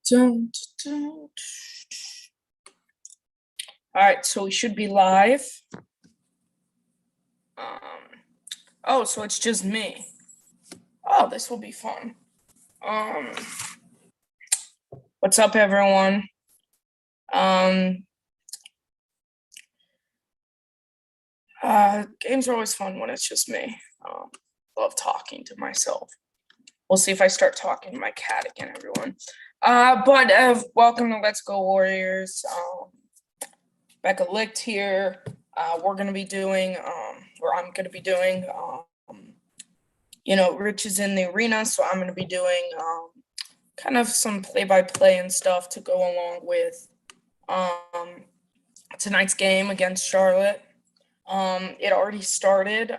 Dun, dun, dun. All right, so we should be live. Oh, so it's just me. Oh, this will be fun. What's up, everyone? Games are always fun when it's just me. Love talking to myself. We'll see if I start talking to my cat again, everyone. But welcome to Let's Go Warriors. Becca Licht here. We're gonna be doing, or I'm gonna be doing, Rich is in the arena, so I'm gonna be doing kind of some play-by-play and stuff to go along with tonight's game against Charlotte. It already started.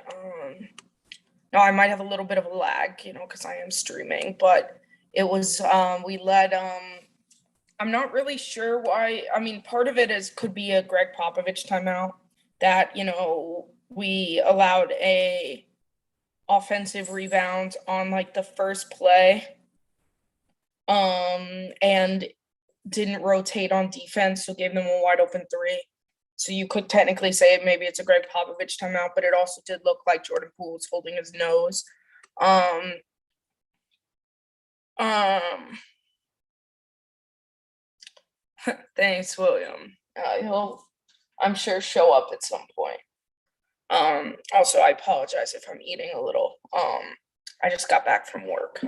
Now I might have a little bit of a lag, because I am streaming, but it was, we led, I'm not really sure why. I mean, part of it could be a Greg Popovich timeout that, we allowed a offensive rebound on like the first play, and didn't rotate on defense, so gave them a wide open three. So you could technically say maybe it's a Greg Popovich timeout, but it also did look like Jordan Poole was holding his nose. Thanks, William. He'll, I'm sure, show up at some point. Also, I apologize if I'm eating a little. I just got back from work.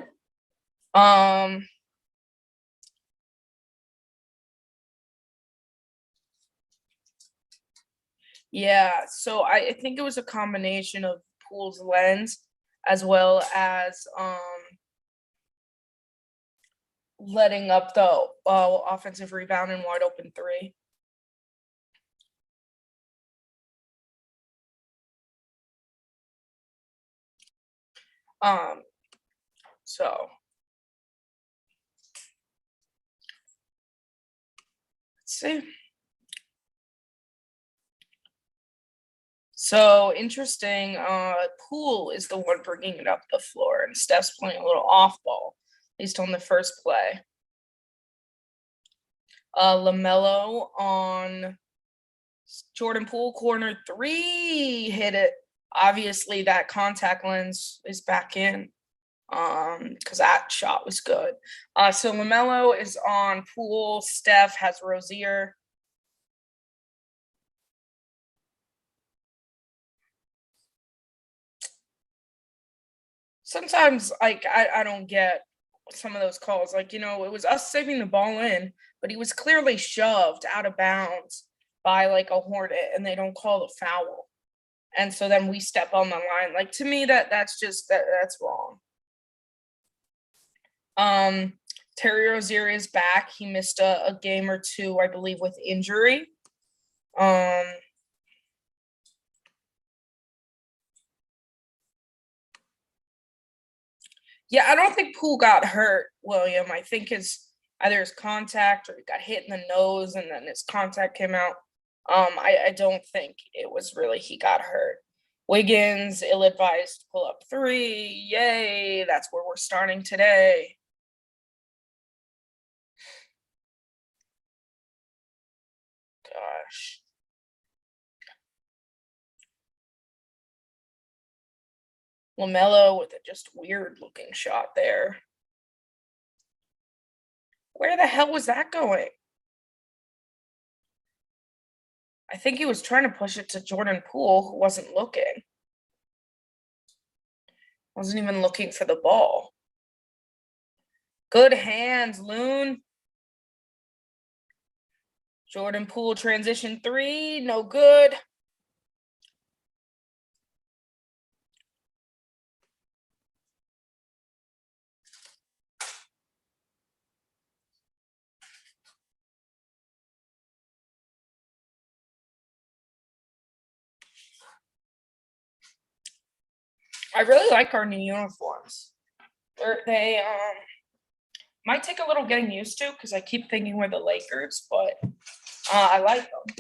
Yeah, so I think it was a combination of Poole's lens as well as letting up the offensive rebound and wide open three. So let's see. So interesting. Poole is the one bringing it up the floor, and Steph's playing a little off ball, at least on the first play. LaMelo on Jordan Poole, corner three, hit it. Obviously, that contact lens is back in, because that shot was good. So LaMelo is on Poole. Steph has Rozier. Sometimes, like, I don't get some of those calls. Like, it was us saving the ball in, but he was clearly shoved out of bounds by like a Hornet, and they don't call the foul. And so then we step on the line. Like, to me, that's wrong. Terry Rozier is back. He missed a game or two, I believe, with injury. Yeah, I don't think Poole got hurt, William. I think either his contact or he got hit in the nose and then his contact came out. I don't think it was really he got hurt. Wiggins, ill-advised pull-up three. Yay, that's where we're starting today. Gosh. LaMelo with a just weird-looking shot there. Where the hell was that going? I think he was trying to push it to Jordan Poole, who wasn't looking. Wasn't even looking for the ball. Good hands, Loon. Jordan Poole transition three, no good. I really like our new uniforms. They might take a little getting used to because I keep thinking we're the Lakers, but I like them.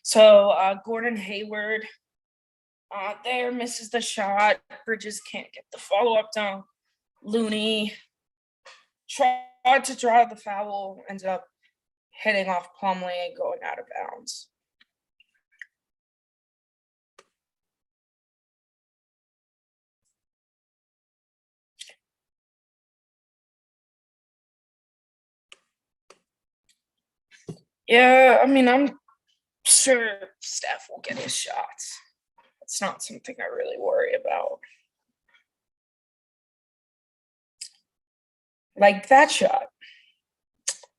So Gordon Hayward There misses the shot. Bridges can't get the follow-up down. Looney tried to draw the foul, ended up hitting off Plumlee and going out of bounds. Yeah, I mean, I'm sure Steph will get his shots. It's not something I really worry about. Like that shot.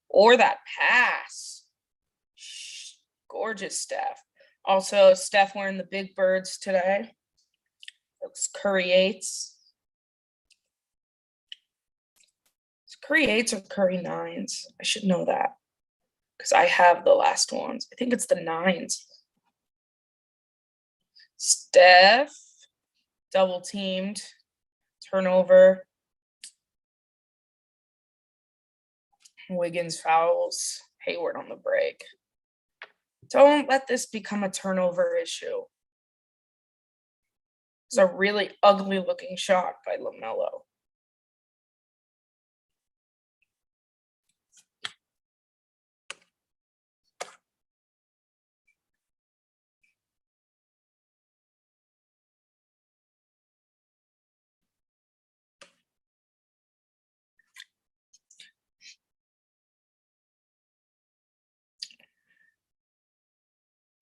Or that pass. Gorgeous Steph. Also, Steph wearing the big birds today. Looks Curry 8s. It's Curry 8s or Curry 9s? I should know that because I have the last ones. I think it's the 9s. Steph, double teamed, turnover. Wiggins fouls Hayward on the break. Don't let this become a turnover issue. It's a really ugly looking shot by LaMelo.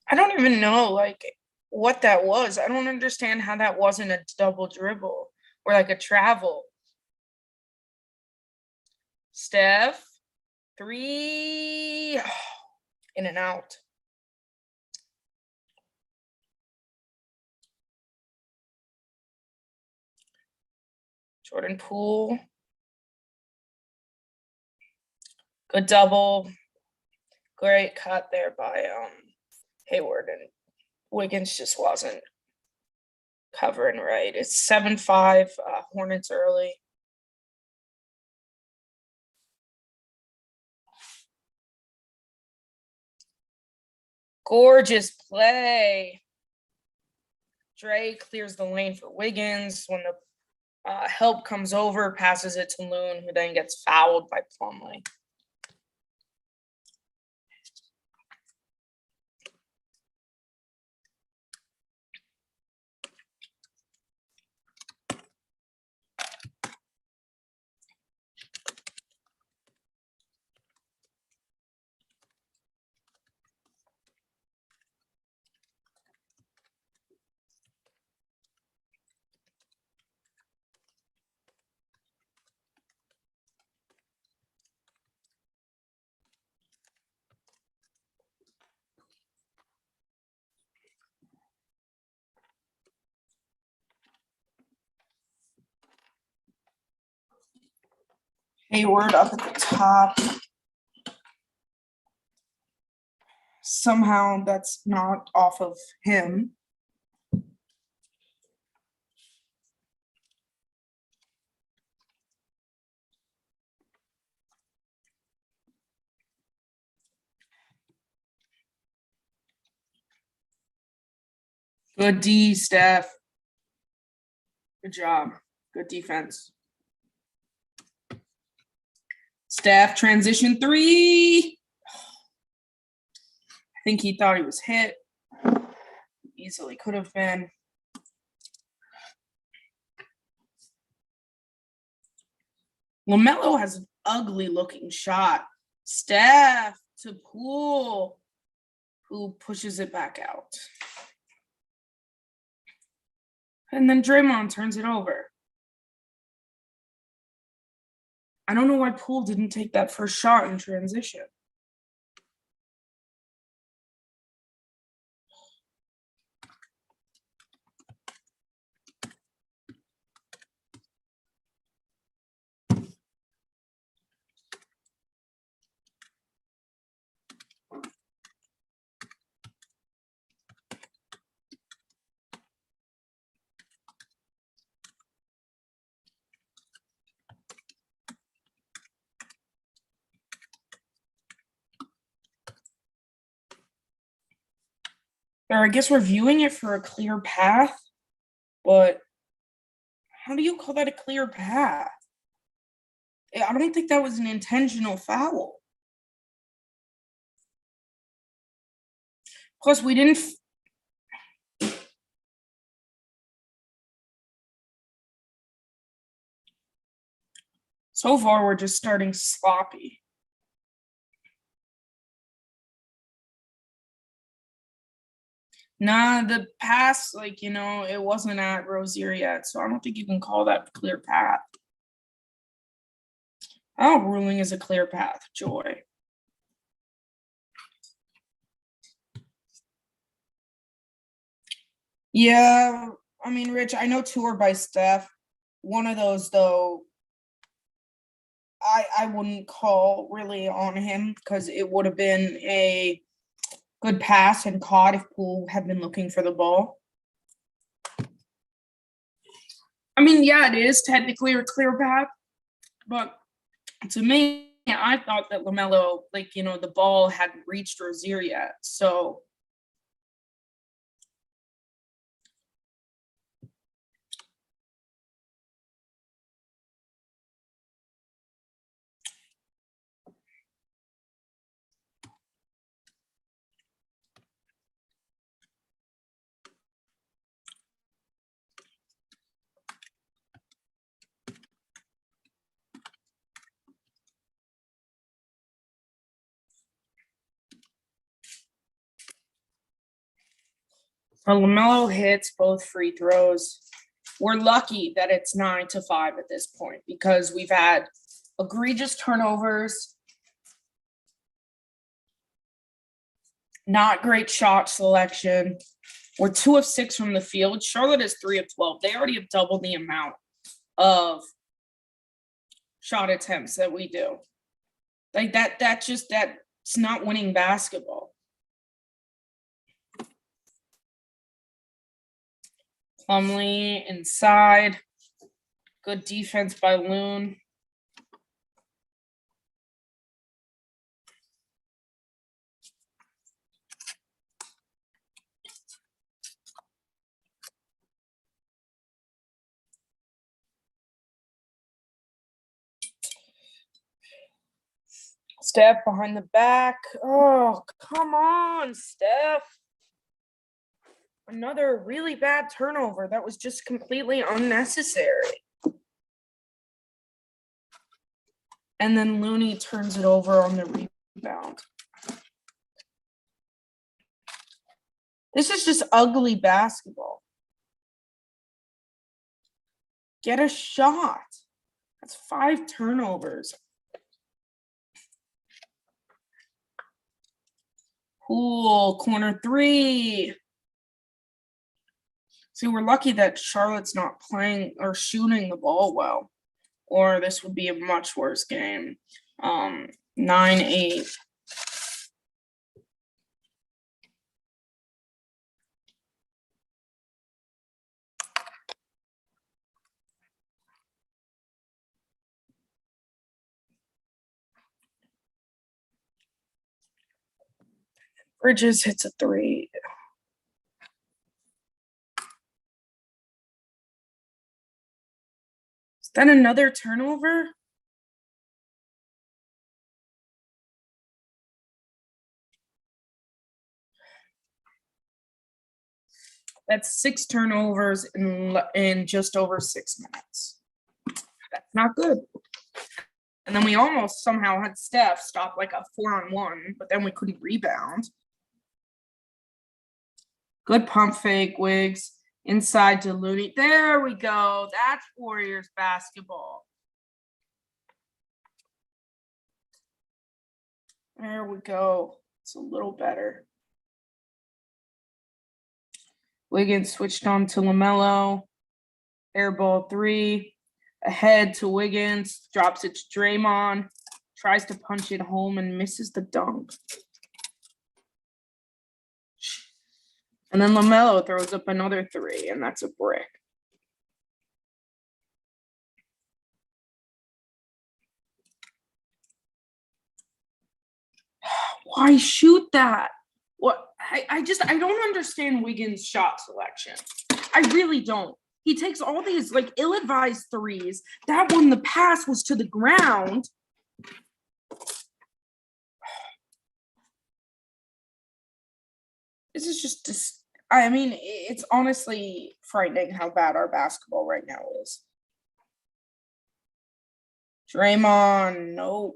I don't even know like what that was. I don't understand how that wasn't a double dribble or like a travel. Steph, 3, in and out. Jordan Poole. Good double. Great cut there by Hayward, and Wiggins just wasn't covering right. It's 7-5, Hornets early. Gorgeous play. Dre clears the lane for Wiggins. When the help comes over, passes it to Loon, who then gets fouled by Plumlee. Hayward up at the top. Somehow that's not off of him. Good D, Steph. Good job. Good defense. Steph, transition 3. I think he thought he was hit. Easily could have been. LaMelo has an ugly looking shot. Steph to Poole, who pushes it back out. And then Draymond turns it over. I don't know why Poole didn't take that first shot in transition. Or I guess we're viewing it for a clear path, but how do you call that a clear path? I don't think that was an intentional foul. Plus, we didn't. So far, we're just starting sloppy. Nah, the pass, like, it wasn't at Rozier yet, so I don't think you can call that clear path. Oh, ruling is a clear path. Joy. Yeah, I mean, Rich, I know two are by Steph. One of those, though, I wouldn't call really on him because it would have been a good pass and caught if Poole had been looking for the ball. I mean, yeah, it is technically a clear path, but to me, I thought that LaMelo, the ball hadn't reached Rozier yet. So LaMelo hits both free throws. We're lucky that it's 9-5 at this point because we've had egregious turnovers, not great shot selection. We're 2 of 6 from the field. Charlotte is 3 of 12. They already have doubled the amount of shot attempts that we do. Like that's not winning basketball. Plumlee inside. Good defense by Loon. Steph behind the back. Oh, come on, Steph. Another really bad turnover that was just completely unnecessary. And then Looney turns it over on the rebound. This is just ugly basketball. Get a shot. That's 5 turnovers. Cool. Corner 3. See, we're lucky that Charlotte's not playing or shooting the ball well, or this would be a much worse game. 9-8. Bridges hits a 3. Is that another turnover? That's 6 turnovers in just over 6 minutes. That's not good. And then we almost somehow had Steph stop like a 4-on-1, but then we couldn't rebound. Good pump fake, Wiggs. Inside to Looney. There we go. That's Warriors basketball. There we go. It's a little better. Wiggins switched on to LaMelo. Airball 3. Ahead to Wiggins. Drops it to Draymond. Tries to punch it home and misses the dunk. And then LaMelo throws up another 3, and that's a brick. Why shoot that? What? I don't understand Wiggins' shot selection. I really don't. He takes all these like ill-advised threes. That one, the pass was to the ground. This is just I mean, it's honestly frightening how bad our basketball right now is. Draymond, nope.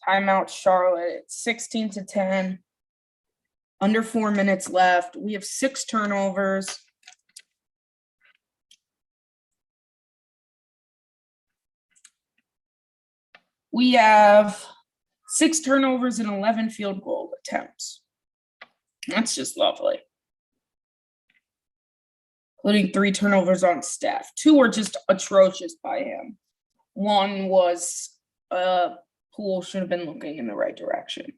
Timeout, Charlotte. 16-10. Under 4 minutes left. We have 6 turnovers. We have 6 turnovers and 11 field goal attempts. That's just lovely. Including 3 turnovers on Steph. 2 were just atrocious by him. 1 was Poole should have been looking in the right direction.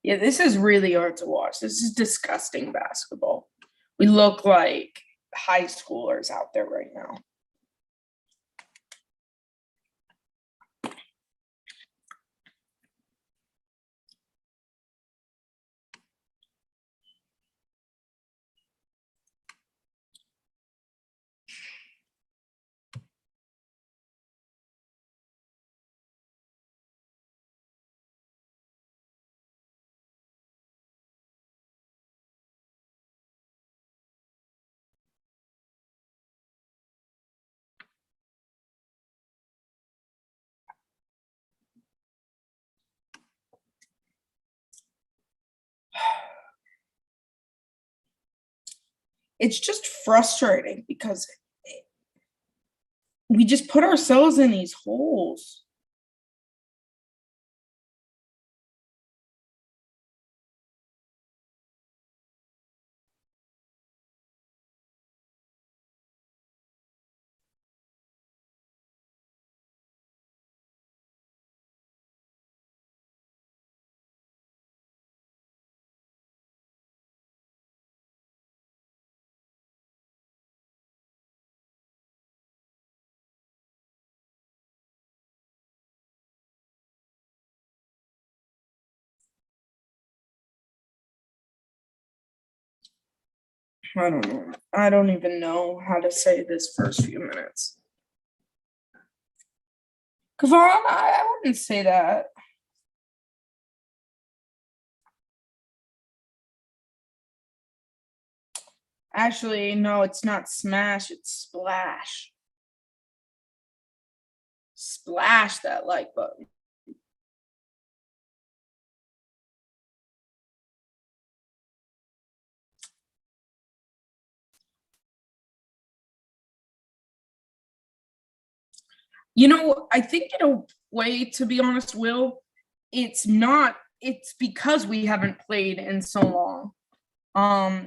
Yeah, this is really hard to watch. This is disgusting basketball. We look like high schoolers out there right now. It's just frustrating because we just put ourselves in these holes. I don't know. I don't even know how to say this first few minutes. Kavon, I wouldn't say that. Actually, no, it's not smash, it's splash. Splash that like button. You know, I think in a way, to be honest, Will, it's because we haven't played in so long.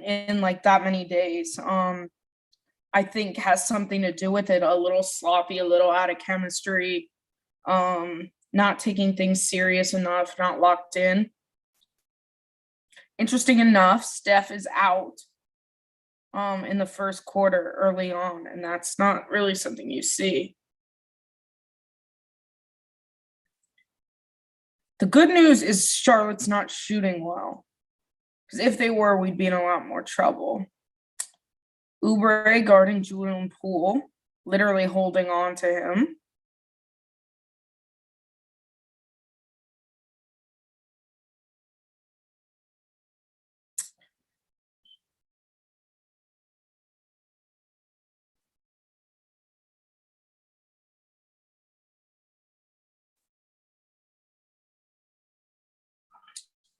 In like that many days. I think has something to do with it. A little sloppy, a little out of chemistry, not taking things serious enough, not locked in. Interesting enough, Steph is out in the first quarter early on, and that's not really something you see. The good news is Charlotte's not shooting well. Because if they were, we'd be in a lot more trouble. Oubre guarding Julian Poole, literally holding on to him.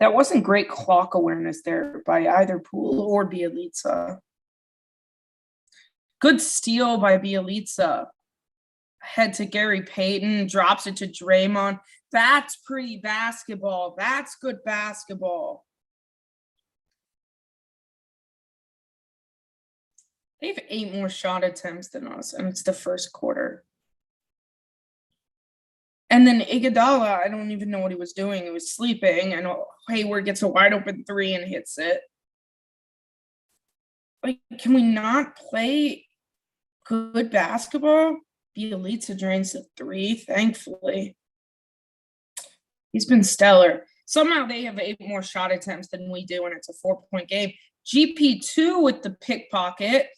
That wasn't great clock awareness there by either Poole or Bielitsa. Good steal by Bielitsa. Head to Gary Payton, drops it to Draymond. That's pretty basketball. That's good basketball. They have 8 more shot attempts than us, and it's the first quarter. And then Iguodala, I don't even know what he was doing. He was sleeping, and Hayward gets a wide open 3 and hits it. Like, can we not play good basketball? Bielitsa drains the 3, thankfully. He's been stellar. Somehow they have 8 more shot attempts than we do, and it's a 4-point game. GP2 with the pickpocket.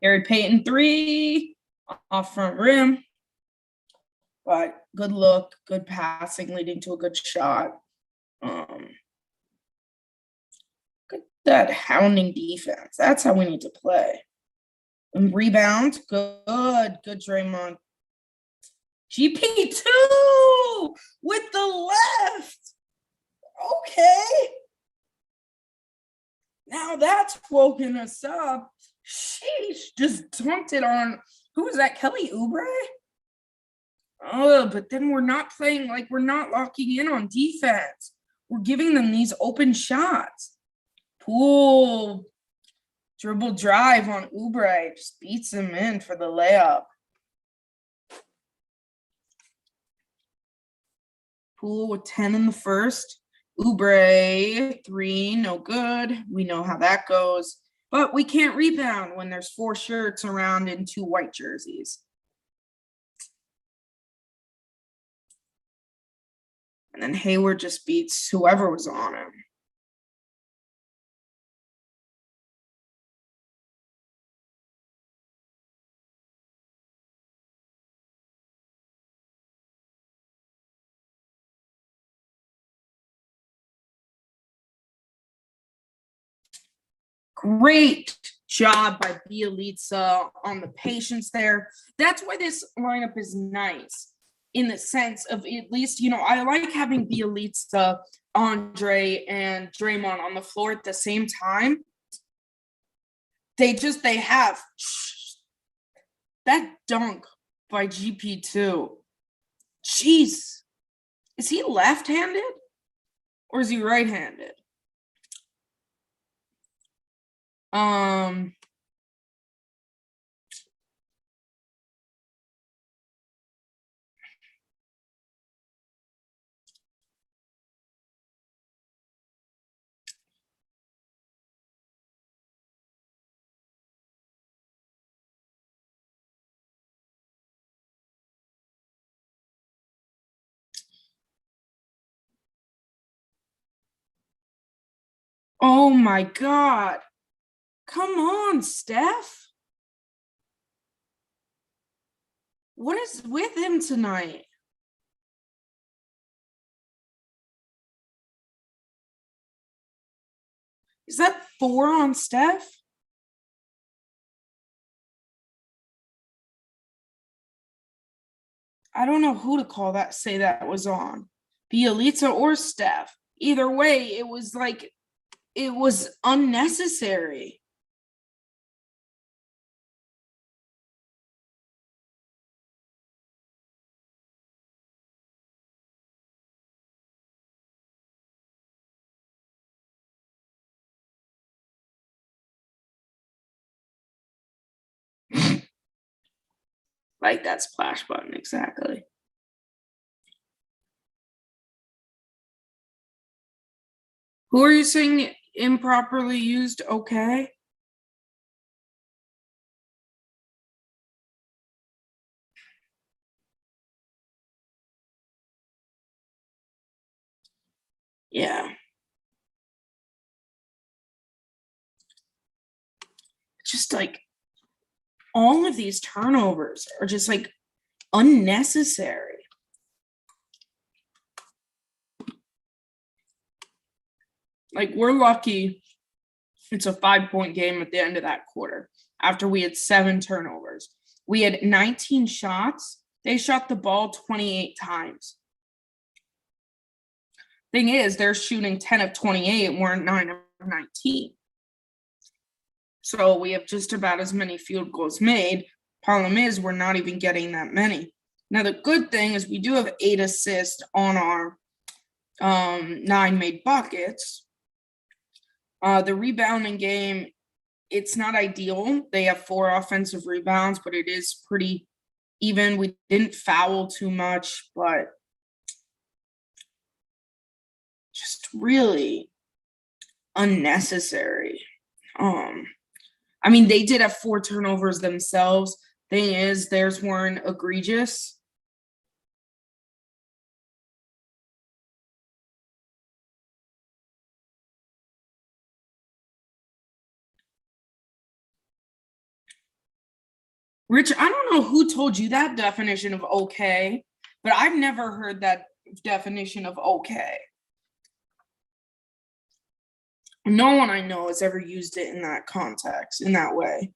Gary Payton 3 off front rim. But good look, good passing, leading to a good shot. Good that hounding defense. That's how we need to play. And rebound, good Draymond. GP2 with the left. Okay. Now that's woken us up. Sheesh, just dunked it on, who was that, Kelly Oubre? Oh, but then we're not playing, like, we're not locking in on defense. We're giving them these open shots. Poole, dribble drive on Oubre, just beats him in for the layup. Poole with 10 in the first. Oubre, 3, no good. We know how that goes. But we can't rebound when there's 4 shirts around in 2 white jerseys. And then Hayward just beats whoever was on him. Great job by Bielitsa on the patience there. That's why this lineup is nice in the sense of, at least, you know, I like having Bielitsa, Andre, and Draymond on the floor at the same time. They have that dunk by GP2. Jeez. Is he left-handed or is he right-handed? Oh my God. Come on, Steph. What is with him tonight? Is that 4 on Steph? I don't know who to call that, say that was on. Bielitsa or Steph. Either way, it was like, it was unnecessary. Like that splash button, exactly. Who are you saying improperly used? Okay. Yeah. Just like all of these turnovers are just like unnecessary. Like, we're lucky it's a 5-point game at the end of that quarter after we had 7 turnovers. We had 19 shots They shot the ball 28 times. Thing is, they're shooting 10 of 28 and we're 9 of 19. So we have just about as many field goals made. Problem is, we're not even getting that many. Now, the good thing is we do have 8 assists on our 9 made buckets. The rebounding game, it's not ideal. They have 4 offensive rebounds, but it is pretty even. We didn't foul too much, but just really unnecessary. I mean, they did have 4 turnovers themselves. Thing is, theirs weren't egregious. Rich, I don't know who told you that definition of okay, but I've never heard that definition of okay. No one I know has ever used it in that context, in that way.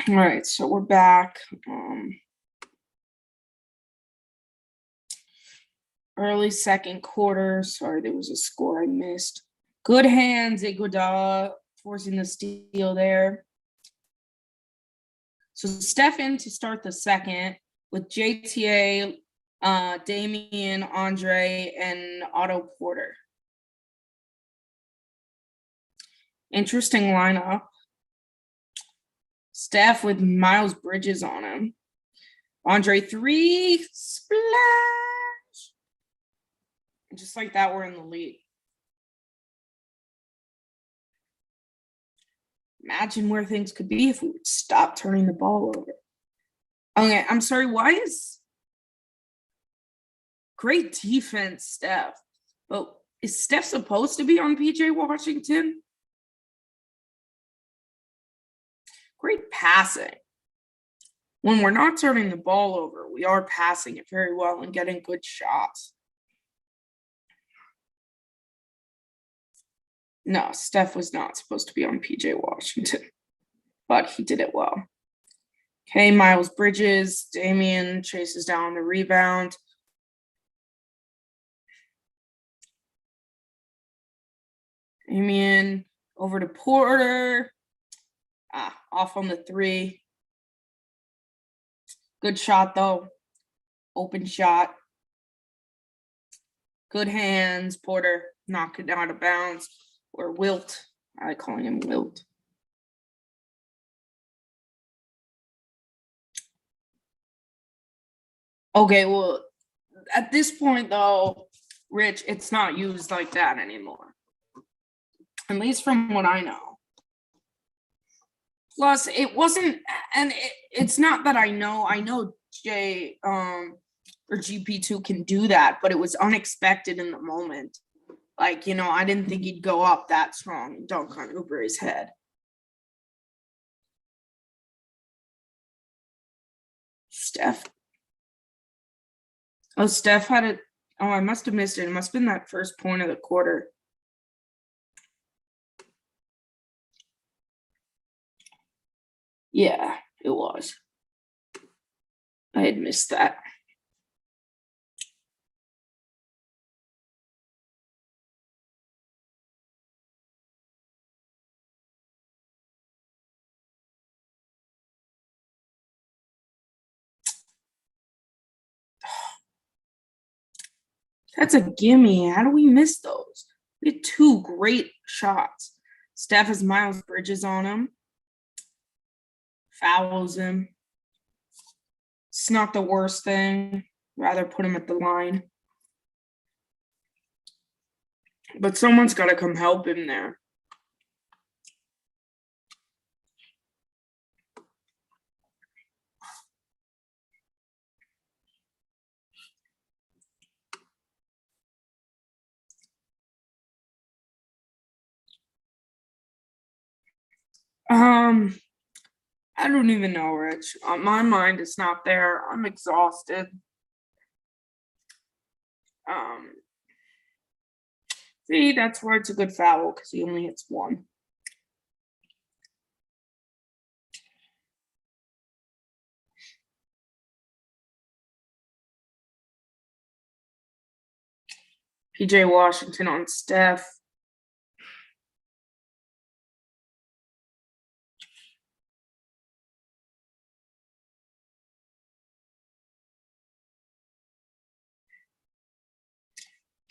All right, so we're back. Early second quarter. Sorry, there was a score I missed. Good hands, Iguodala forcing the steal there. So Stephen to start the second with JTA, Damian, Andre, and Otto Porter. Interesting lineup. Steph with Miles Bridges on him. Andre 3, splash. And just like that, we're in the lead. Imagine where things could be if we would stop turning the ball over. Okay, I'm sorry, why is great defense, Steph? But is Steph supposed to be on PJ Washington? Great passing. When we're not turning the ball over, we are passing it very well and getting good shots. No, Steph was not supposed to be on PJ Washington, but he did it well. Okay, Miles Bridges, Damian chases down the rebound. Damian over to Porter. Off on the 3. Good shot, though. Open shot. Good hands. Porter knocked it out of bounds. Or Wilt. I like calling him Wilt. Okay, well, at this point, though, Rich, it's not used like that anymore. At least from what I know. Plus, it wasn't, and it's not that I know Jay or GP2 can do that, but it was unexpected in the moment. Like, I didn't think he'd go up that strong and dunk on Oubre's head. Steph. Oh, Steph had it. Oh, I must have missed it. It must have been that first point of the quarter. Yeah, it was. I had missed that. That's a gimme. How do we miss those? We had 2 great shots. Steph has Miles Bridges on him. Fouls him. It's not the worst thing. Rather put him at the line. But someone's got to come help him there. I don't even know, Rich. On my mind, it's not there. I'm exhausted. See, that's where it's a good foul because he only hits 1. PJ Washington on Steph.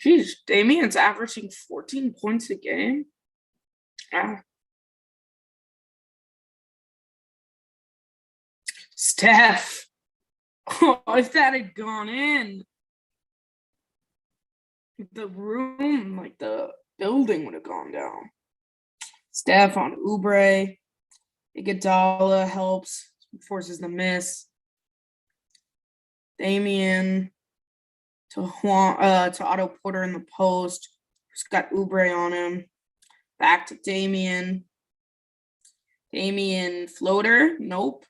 Geez, Damian's averaging 14 points a game. Wow. Steph. Oh, if that had gone in, the room, like the building would have gone down. Steph on Oubre. Iguodala helps, forces the miss. Damian to Otto Porter in the post. Who's got Oubre on him. Back to Damian. Damian floater. Nope.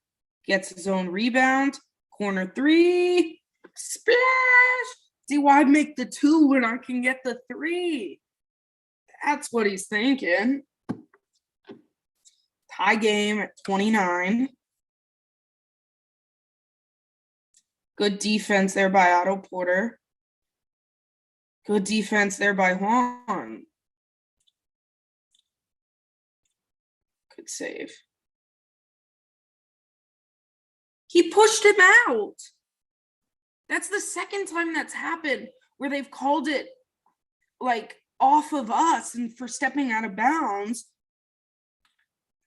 Gets his own rebound. Corner 3. Splash. See, why make the 2 when I can get the 3? That's what he's thinking. Tie game at 29. Good defense there by Otto Porter. Good defense there by Juan. Good save. He pushed him out. That's the second time that's happened where they've called it like off of us and for stepping out of bounds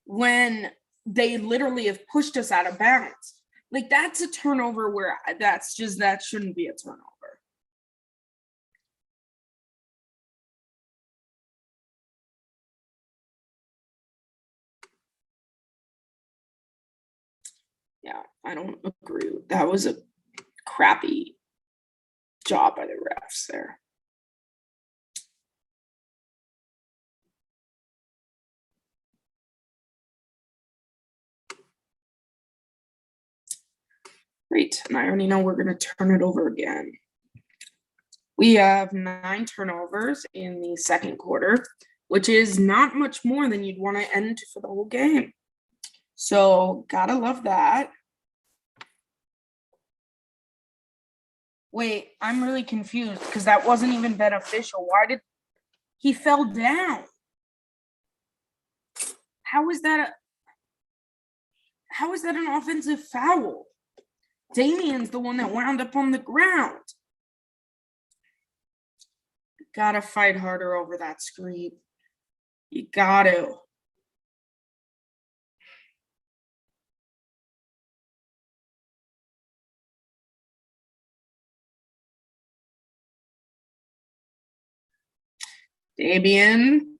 when they literally have pushed us out of bounds. Like that's a turnover where that shouldn't be a turnover. Yeah, I don't agree. That was a crappy job by the refs there. Great, and I already know we're going to turn it over again. We have 9 turnovers in the second quarter, which is not much more than you'd want to end for the whole game. So, gotta love that. Wait, I'm really confused because that wasn't even beneficial. Why did he fell down? How is that an offensive foul? Damian's the one that wound up on the ground. Gotta fight harder over that screen. You got to. Damian.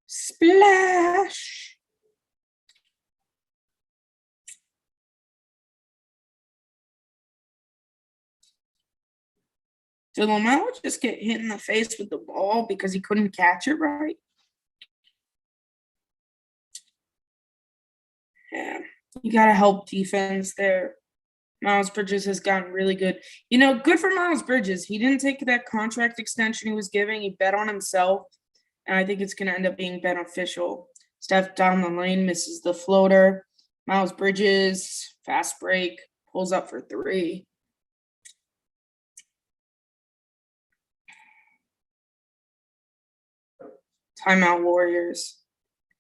Splash. Did LaMelo just get hit in the face with the ball because he couldn't catch it right? Yeah, you got to help defense there. Miles Bridges has gotten really good. You know, good for Miles Bridges. He didn't take that contract extension he was giving. He bet on himself, and I think it's going to end up being beneficial. Steph down the lane, misses the floater. Miles Bridges, fast break, pulls up for 3. Timeout Warriors.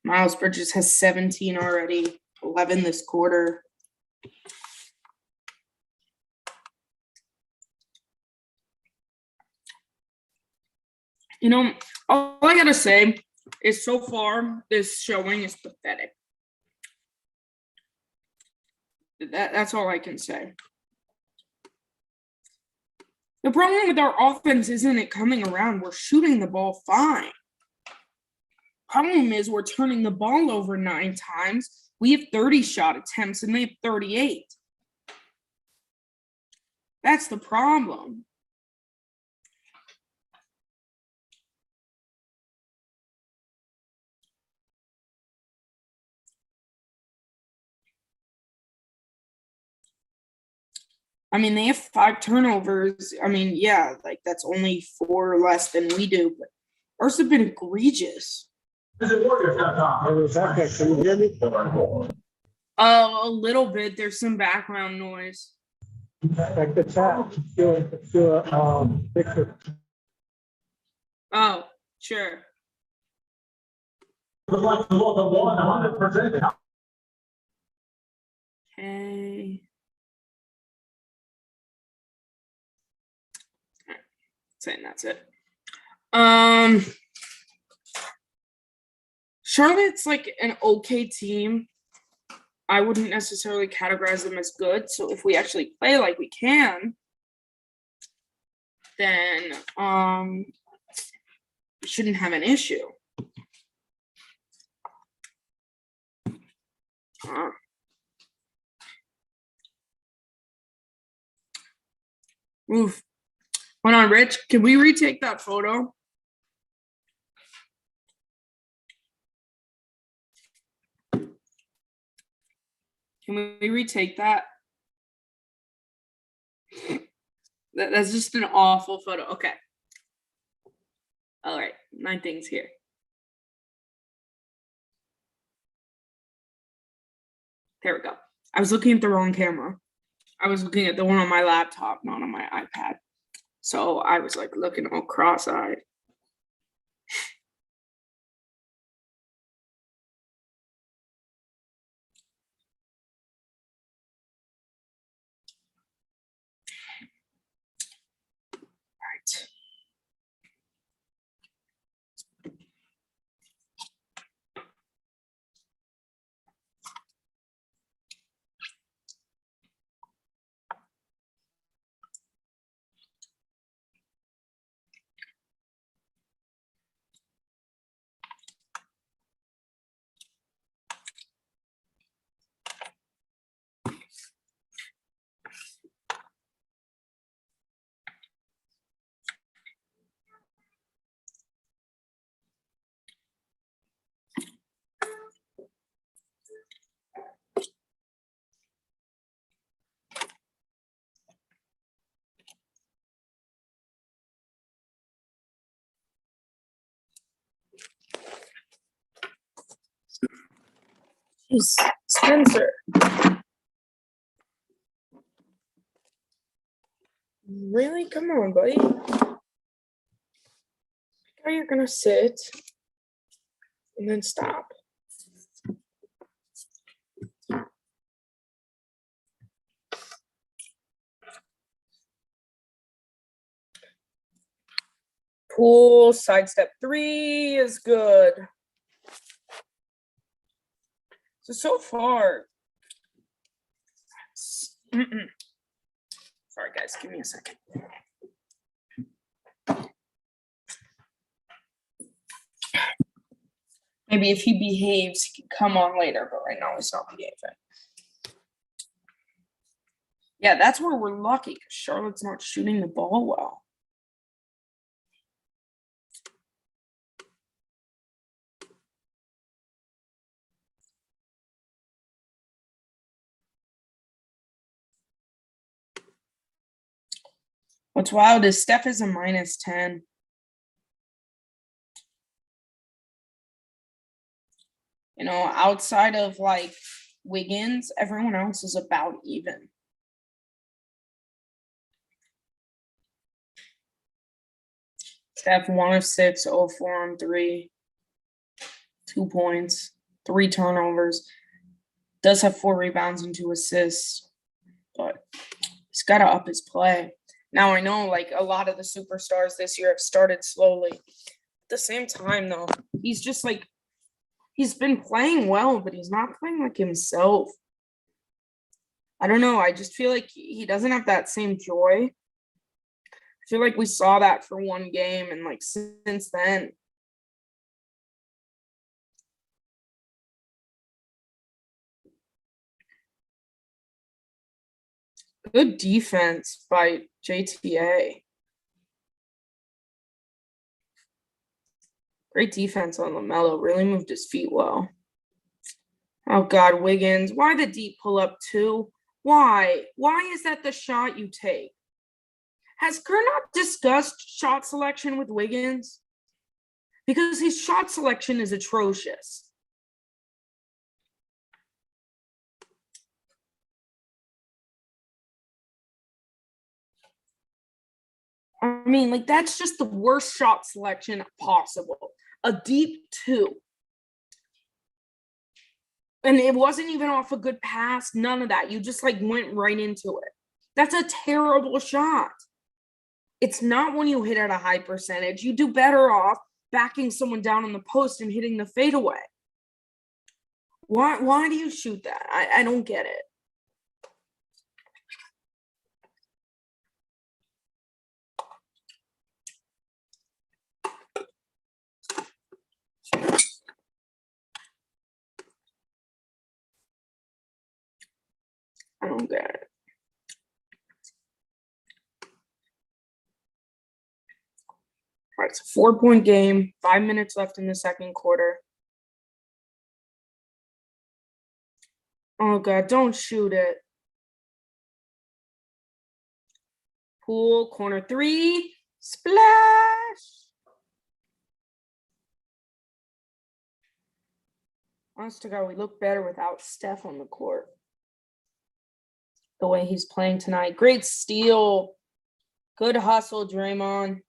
Miles Bridges has 17 already, 11 this quarter. All I gotta say is so far this showing is pathetic. That's all I can say. The problem with our offense isn't it coming around. We're shooting the ball fine. Problem is we're turning the ball over 9 times. We have 30 shot attempts and they have 38. That's the problem. I mean, they have 5 turnovers. I mean, yeah, like that's only 4 less than we do, but ours have been egregious. Rebecca, can you hear me? A little bit. There's some background noise. Check the chat. Your picture. Oh, sure. Okay. Saying that's it. Charlotte's like an okay team. I wouldn't necessarily categorize them as good. So if we actually play like we can, then we shouldn't have an issue. Oof. Hold on, Rich. Can we retake that photo? Can we retake that? That's just an awful photo. Okay. All right. 9 things here. There we go. I was looking at the wrong camera. I was looking at the one on my laptop, not on my iPad. So I was like looking all cross-eyed. Right. Jeez, Spencer. Really? Come on, buddy. How you're gonna sit and then stop? Pool sidestep 3 is good. So far. Sorry, guys. Give me a second. Maybe if he behaves, he can come on later, but right now he's not behaving. Yeah, that's where we're lucky because Charlotte's not shooting the ball well. What's wild is Steph is a -10. You know, outside of like Wiggins, everyone else is about even. Steph 1 of 6, 0 of 4 on 3, 2 points, 3 turnovers. Does have 4 rebounds and 2 assists, but he's got to up his play. Now I know like a lot of the superstars this year have started slowly. the same time, though, he's just like, he's been playing well, but he's not playing like himself. I don't know. I just feel like he doesn't have that same joy. I feel like we saw that for one game, and like since then. Good defense by JTA. Great defense on LaMelo. Really moved his feet well. Oh, God, Wiggins. Why the deep pull up too? Why? Why is that the shot you take? Has Kernock discussed shot selection with Wiggins? Because his shot selection is atrocious. I mean, like, that's just the worst shot selection possible. A deep two. And it wasn't even off a good pass. None of that. You just like went right into it. That's a terrible shot. It's not when you hit at a high percentage. You do better off backing someone down on the post and hitting the fadeaway. Why do you shoot that? I don't get it. I don't get it. All right, it's a 4-point game. 5 minutes left in the second quarter. Oh, God, don't shoot it. Poole, corner three. Splash! Honest to God, we look better without Steph on the court. The way he's playing tonight. Great steal. Good hustle, Draymond.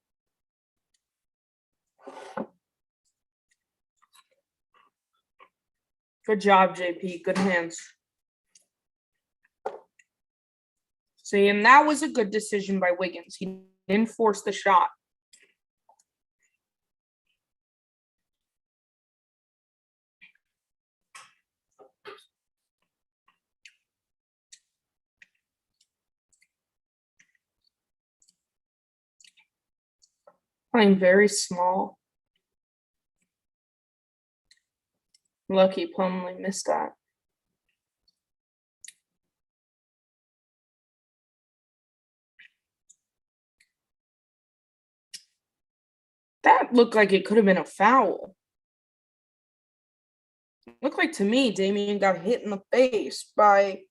Good job, JP. Good hands. See, and that was a good decision by Wiggins. He didn't force the shot. Playing very small. Lucky Plumlee missed that. That looked like it could have been a foul. Looked like to me Damian got hit in the face by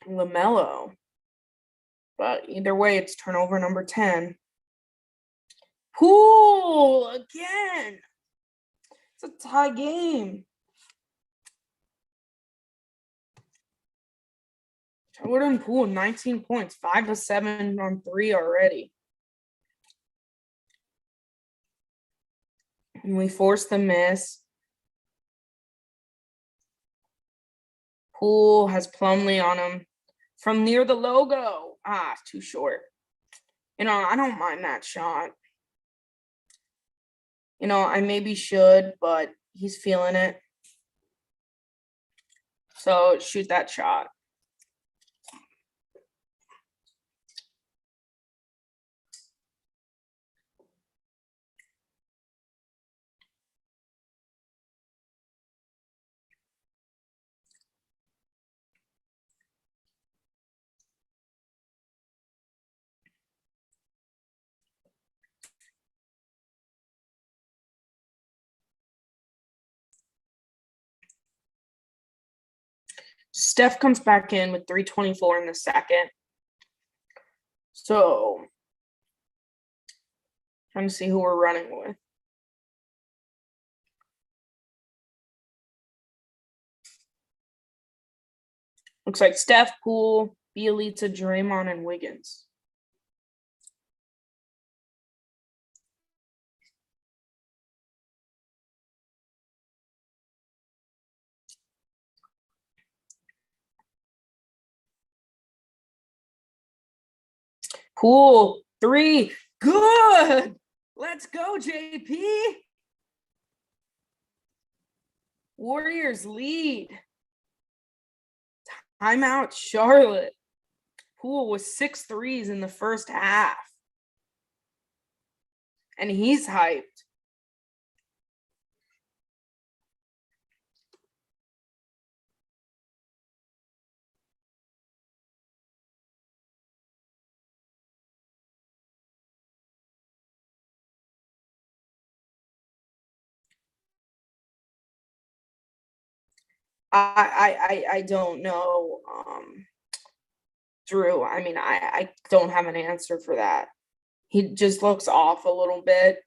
LaMelo. But either way, it's turnover number 10. Poole again. It's a tie game. Jordan Poole, 19 points, 5 of 7 on 3 already. And we forced the miss. Poole has Plumlee on him from near the logo. Too short. I don't mind that shot. I maybe should, but he's feeling it. So shoot that shot. Steph comes back in with 3:24 in the second. So, trying to see who we're running with. Looks like Steph, Poole, Bielitsa, Draymond, and Wiggins. Poole, 3, good. Let's go, JP. Warriors lead. Timeout, Charlotte. Poole was 6 threes in the first half. And he's hyped. I don't know, Drew. I mean, I don't have an answer for that. He just looks off a little bit.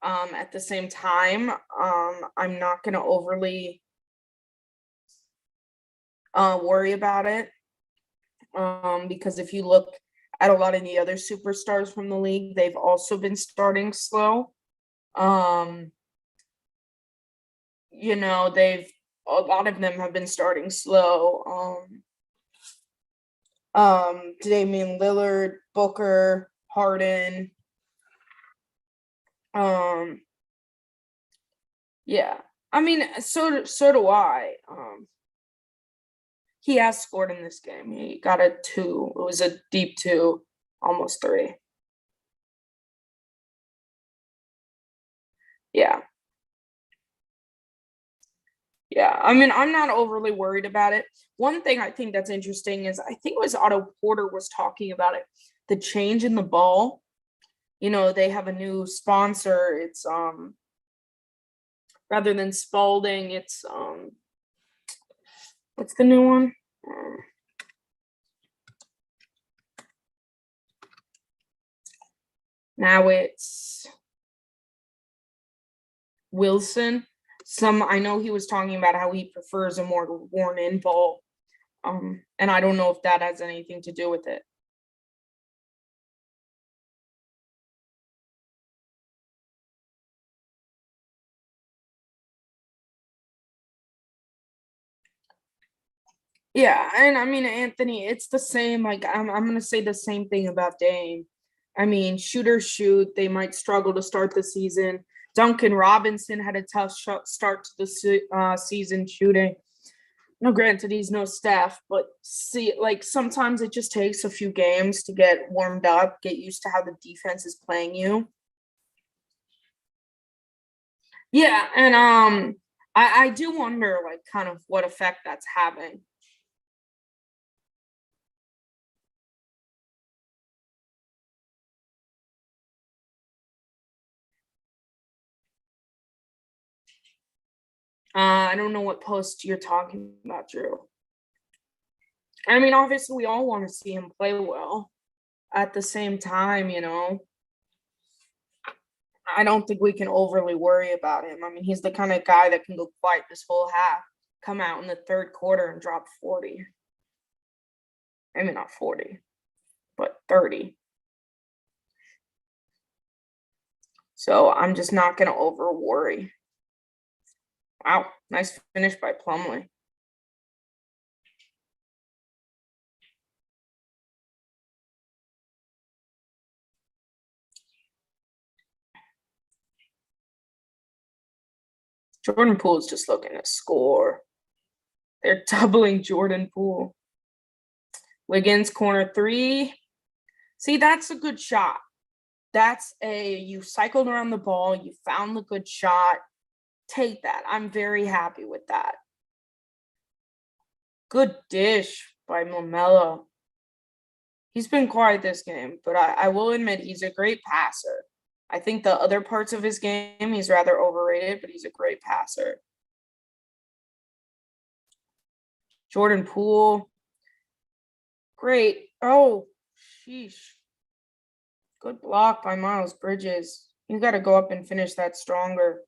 At the same time, I'm not going to overly worry about it, because if you look at a lot of the other superstars from the league, they've also been starting slow. A lot of them have been starting slow. Damian Lillard, Booker, Harden. Yeah. I mean, so do I. He has scored in this game. He got a 2. It was a deep 2, almost 3. Yeah. Yeah, I mean, I'm not overly worried about it. One thing I think that's interesting is I think it was Otto Porter was talking about it. The change in the ball. They have a new sponsor. It's rather than Spalding, it's what's the new one? Now it's Wilson. I know he was talking about how he prefers a more worn-in ball, and I don't know if that has anything to do with it. Yeah, and I mean, Anthony, it's the same. Like I'm gonna say the same thing about Dame. I mean, shooters shoot. They might struggle to start the season. Duncan Robinson had a tough start to the season shooting. No, granted, he's no Steph, but sometimes it just takes a few games to get warmed up, get used to how the defense is playing you. Yeah, and I do wonder, like, kind of what effect that's having. I don't know what post you're talking about, Drew. I mean, obviously, we all want to see him play well. At the same time, I don't think we can overly worry about him. I mean, he's the kind of guy that can go quiet this whole half, come out in the third quarter and drop 40. I mean, not 40, but 30. So I'm just not going to over worry. Wow, nice finish by Plumlee. Jordan Poole's just looking to score. They're doubling Jordan Poole. Wiggins, corner 3. See, that's a good shot. You cycled around the ball. You found the good shot. Take that. I'm very happy with that. Good dish by Momelo. He's been quiet this game, but I will admit he's a great passer. I think the other parts of his game, he's rather overrated, but he's a great passer. Jordan Poole. Great. Oh, sheesh. Good block by Miles Bridges. You got to go up and finish that stronger.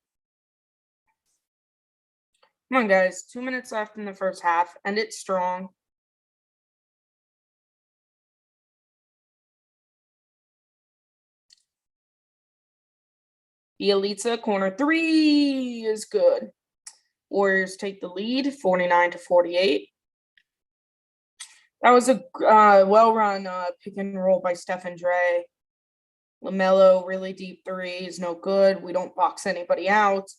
Come on, guys. 2 minutes left in the first half, and it's strong. Bielitsa, corner 3 is good. Warriors take the lead, 49-48. That was a well-run pick and roll by Steph and Dre. LaMelo, really deep three is no good. We don't box anybody out.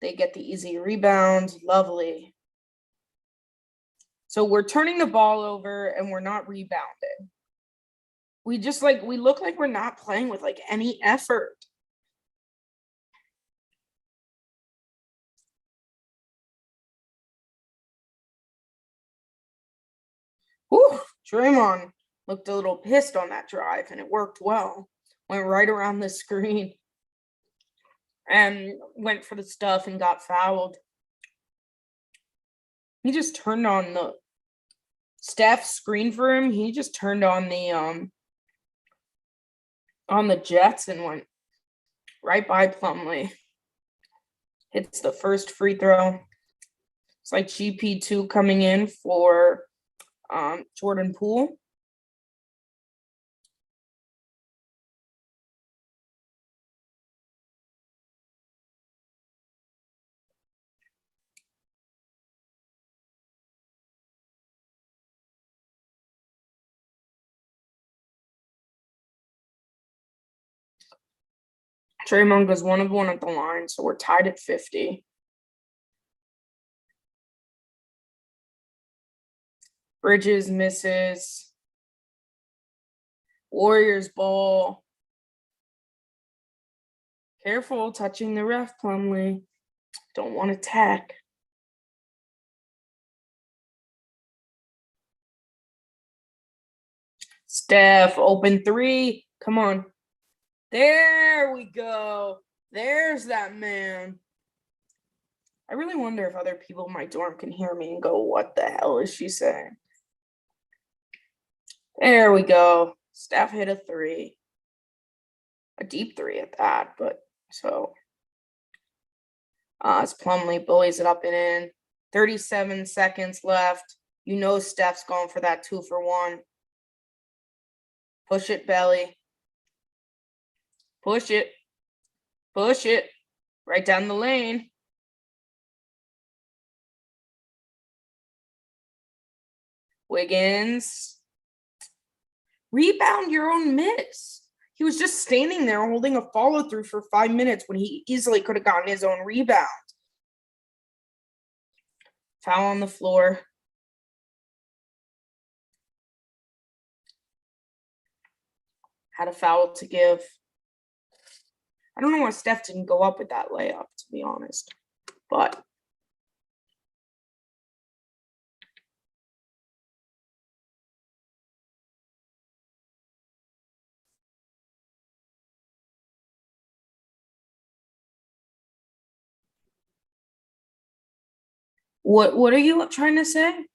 They get the easy rebound. Lovely. So we're turning the ball over and we're not rebounding. We look like we're not playing with like any effort. Whew, Draymond looked a little pissed on that drive and it worked well. Went right around the screen and went for the stuff and got fouled. He just turned on the Steph screen for him. He just turned on the Jets and went right by Plumlee. Hits the first free throw. It's like GP2 coming in for Jordan Poole. Draymond goes 1 of 1 at the line, so we're tied at 50. Bridges misses. Warriors ball. Careful touching the ref, Plumlee. Don't want to tack. Steph, open three. Come on. There we go. There's that man. I really wonder if other people in my dorm can hear me and go, what the hell is she saying? There we go. Steph hit a three. A deep three at that, but so. As Plumlee bullies it up and in. 37 seconds left. You know Steph's going for that 2 for 1. Push it, belly. Push it. Push it. Right down the lane. Wiggins. Rebound your own miss. He was just standing there holding a follow-through for 5 minutes when he easily could have gotten his own rebound. Foul on the floor. Had a foul to give. I don't know why Steph didn't go up with that layup, to be honest. But what are you trying to say?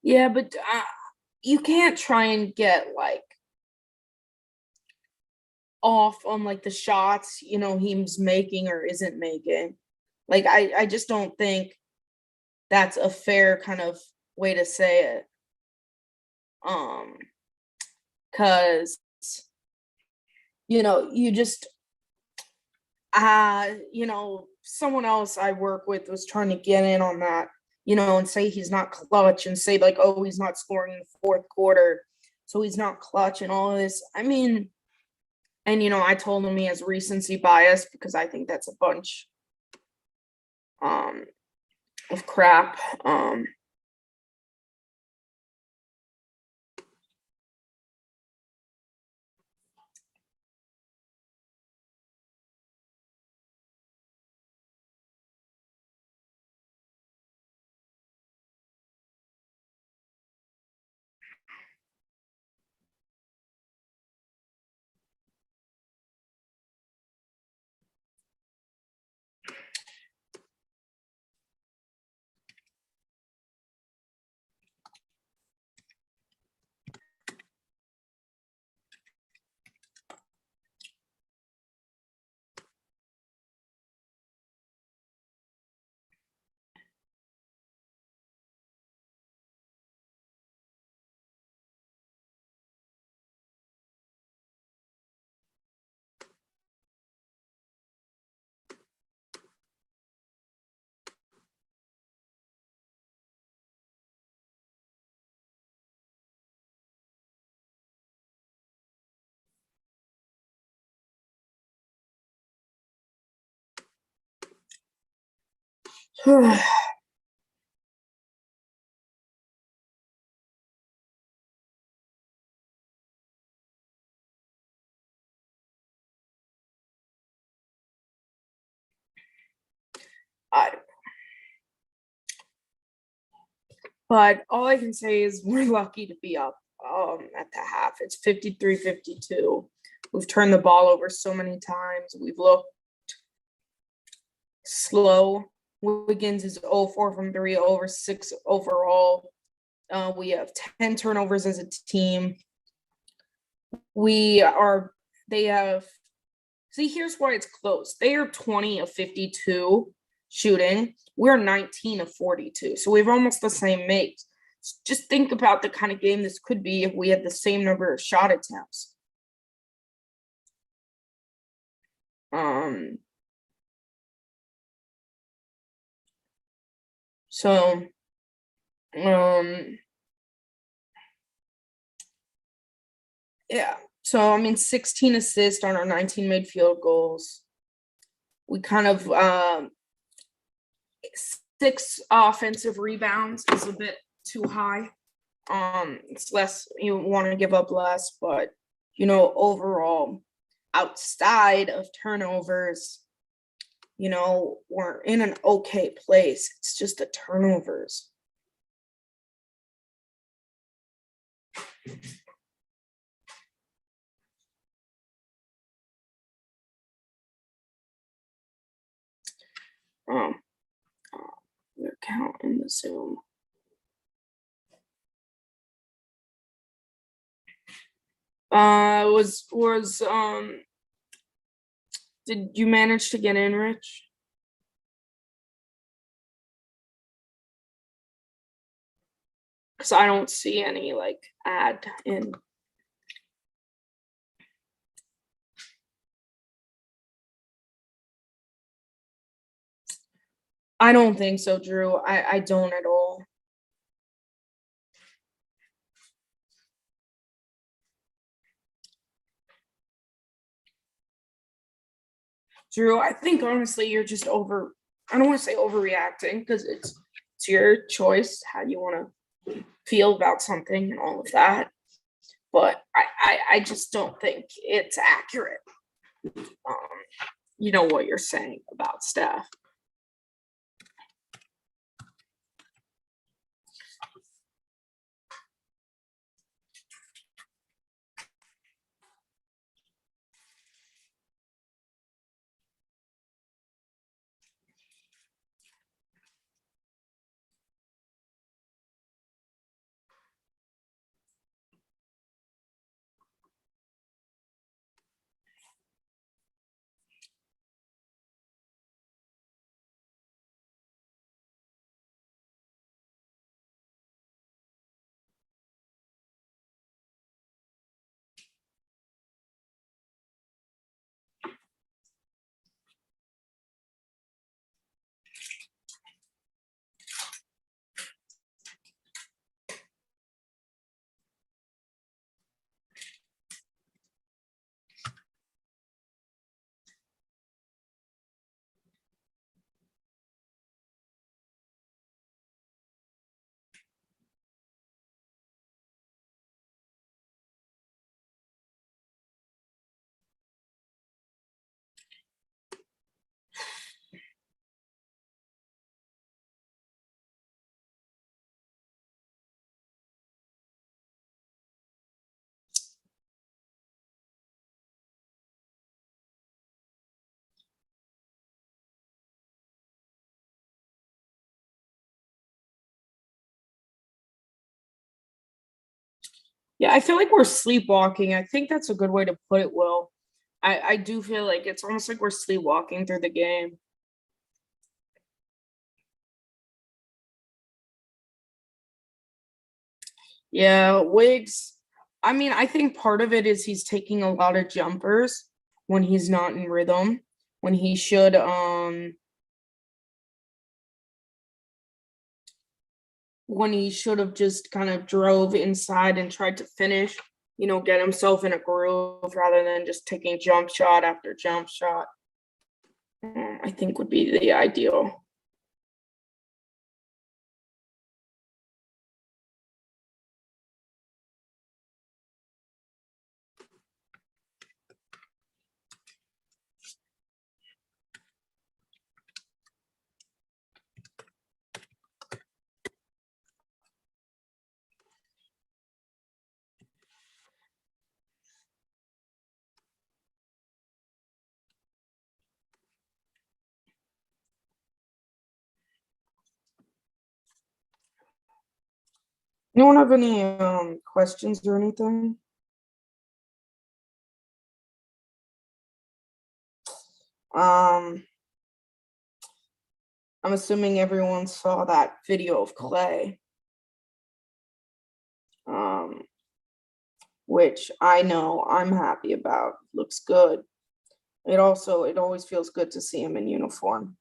Yeah, but you can't try and get like off on like the shots, he's making or isn't making. Like I just don't think that's a fair kind of way to say it. Cause you just someone else I work with was trying to get in on that, and say he's not clutch and say like, oh, he's not scoring in the fourth quarter, so he's not clutch and all of this. I mean, and I told him he has recency bias because I think that's a bunch of crap. But all I can say is we're lucky to be up at the half. It's 53-52. We've turned the ball over so many times. We've looked slow. Wiggins is 0-4 from 3, over 6 overall. We have 10 turnovers as a team. They have, see, here's why it's close. They are 20 of 52 shooting. We're 19 of 42. So we have almost the same makes. Just think about the kind of game this could be if we had the same number of shot attempts. Yeah. So I mean 16 assists on our 19 made field goals. We kind of 6 offensive rebounds is a bit too high. It's less, you want to give up less, but overall, outside of turnovers, we're in an okay place. It's just the turnovers. Your account in the Zoom. Did you manage to get in, Rich? Because I don't see any ad in. I don't think so, Drew. I don't at all. Drew, I think honestly you're just I don't want to say overreacting because it's your choice how you want to feel about something and all of that. But I just don't think it's accurate. You know what you're saying about Steph. Yeah, I feel like we're sleepwalking. I think that's a good way to put it, Will. I do feel like it's almost like we're sleepwalking through the game. Yeah, Wiggs. I mean, I think part of it is he's taking a lot of jumpers when he's not in rhythm, when he should have just kind of drove inside and tried to finish, get himself in a groove rather than just taking jump shot after jump shot. I think would be the ideal. Anyone have any questions or anything? I'm assuming everyone saw that video of Clay, which I know I'm happy about. Looks good. It always feels good to see him in uniform.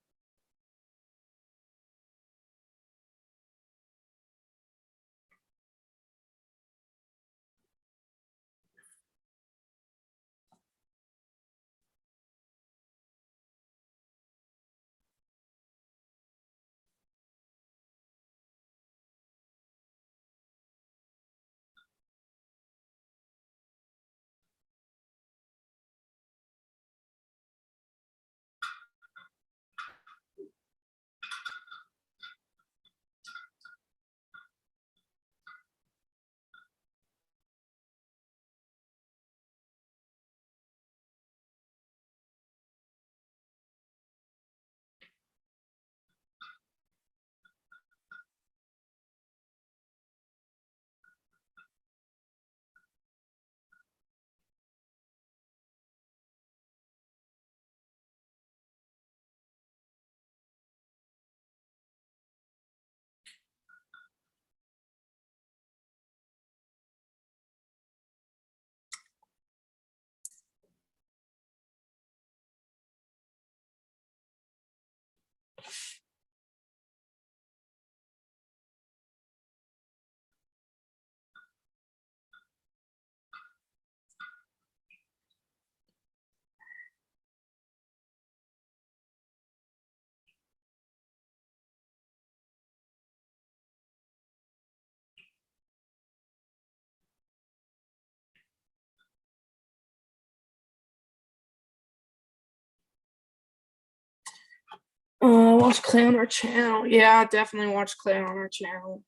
Watch Clay on our channel. Yeah, definitely watch Clay on our channel.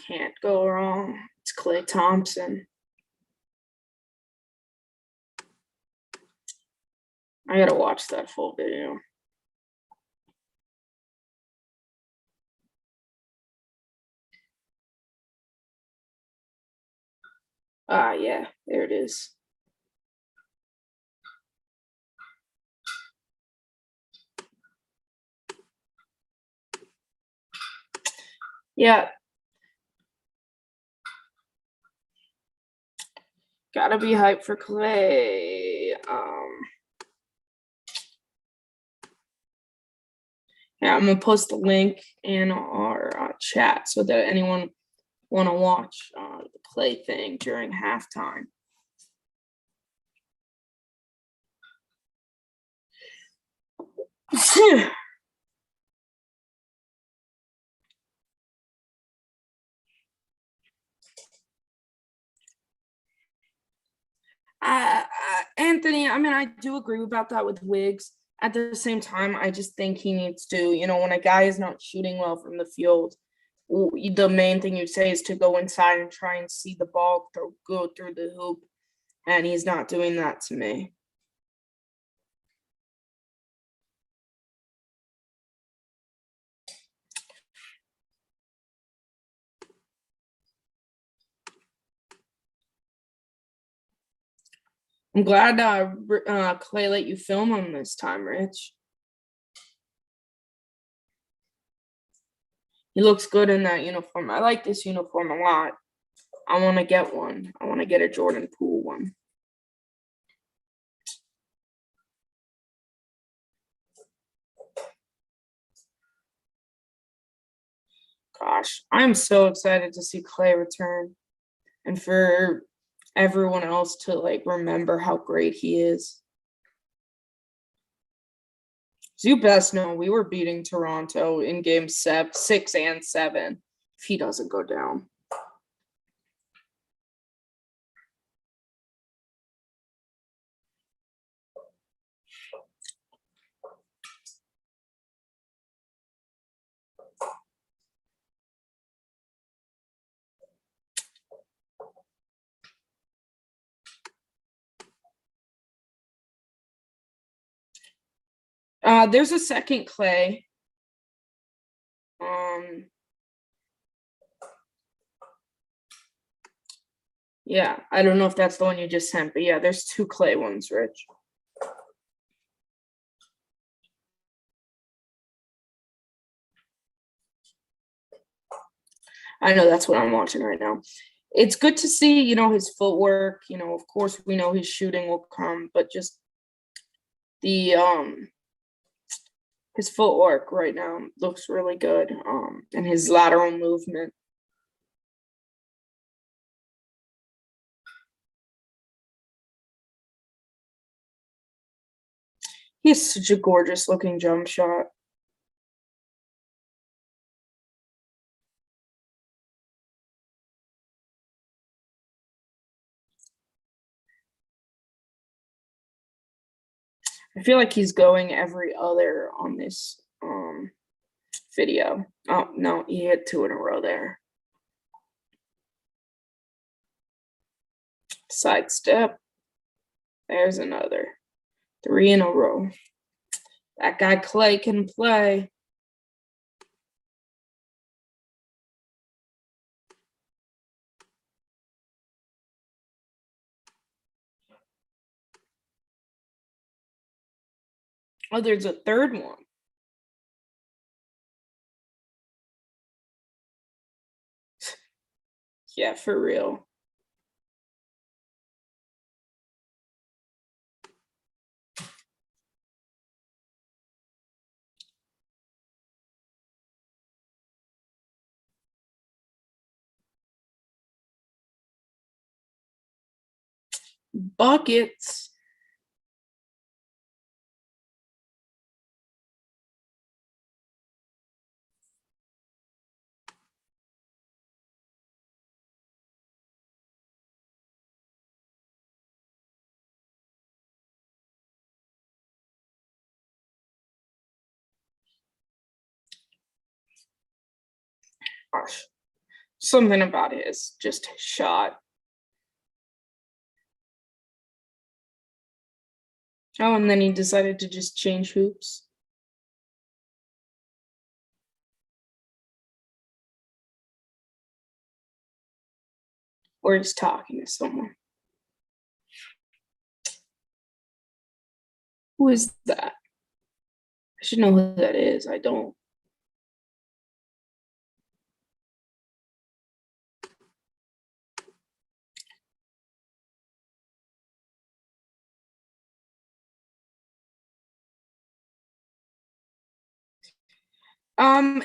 Can't go wrong. It's Clay Thompson. I gotta watch that full video. Yeah, there it is. Yeah. Gotta be hyped for Clay. Yeah, I'm gonna post the link in our chat so that anyone want to watch the Clay thing during halftime. Anthony, I mean, I do agree about that with Wiggs. At the same time, I just think he needs to, when a guy is not shooting well from the field, the main thing you'd say is to go inside and try and see the ball go through the hoop. And he's not doing that to me. I'm glad Clay let you film him this time, Rich. He looks good in that uniform. I like this uniform a lot. I want to get one. I want to get a Jordan Poole one. Gosh, I'm so excited to see Clay return and for everyone else to remember how great he is. So you best know we were beating Toronto in game 6 and 7 if he doesn't go down. There's a second Clay. Yeah, I don't know if that's the one you just sent, but yeah, there's 2 clay ones, Rich. I know that's what I'm watching right now. It's good to see, his footwork. Of course, we know his shooting will come, but just the his footwork right now looks really good. And his lateral movement. He has such a gorgeous looking jump shot. I feel like he's going every other on this video. Oh no, he hit 2 in a row there. Sidestep. There's another. 3 in a row. That guy Clay can play. Oh, there's a third one. Yeah, for real. Buckets. Gosh. Something about his shot. Oh, and then he decided to just change hoops. Or he's talking to someone. Who is that? I should know who that is. I don't.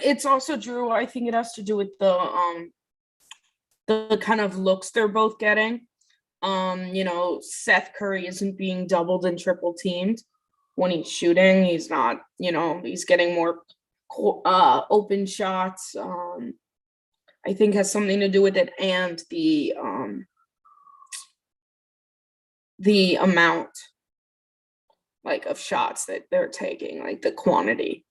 It's also Drew. I think it has to do with the kind of looks they're both getting. Seth Curry isn't being doubled and triple teamed when he's shooting. He's not, he's getting more open shots. I think has something to do with it, and the amount like of shots that they're taking, like the quantity.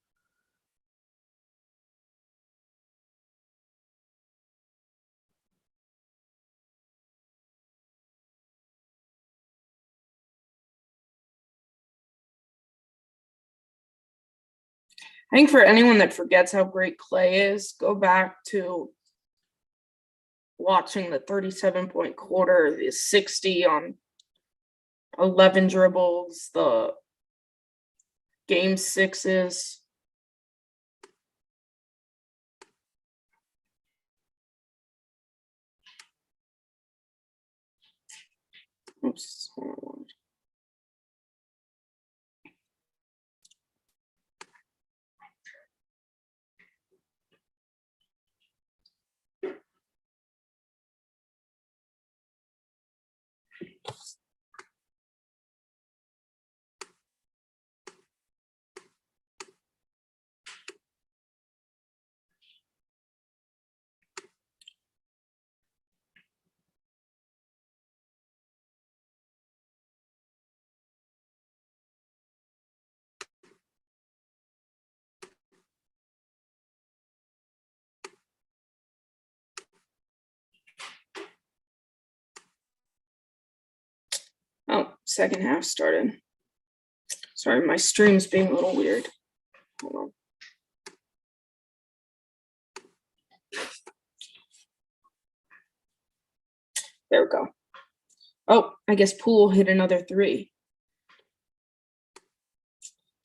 I think for anyone that forgets how great Clay is, go back to watching the 37-point quarter, the 60 on 11 dribbles, the game sixes. Oops. Oh, second half started. Sorry, my stream's being a little weird. Hold on. There we go. Oh, I guess Poole hit another three.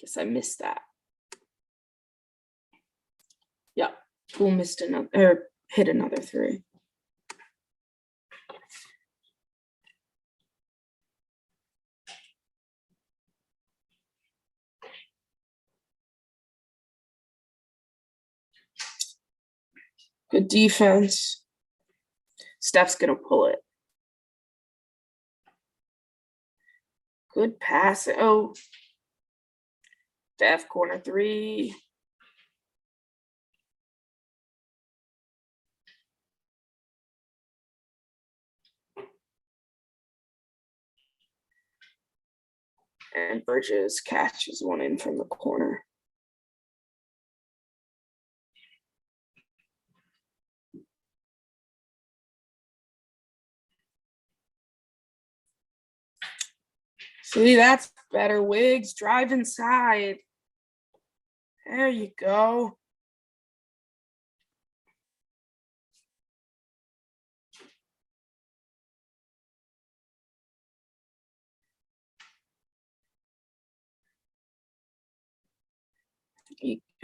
Guess I missed that. Yeah, Poole missed another, or hit another three. Good defense. Steph's gonna pull it. Good pass. Oh, Steph, corner three. And Bridges catches one in from the corner. See, that's better. Wiggs, drive inside. There you go.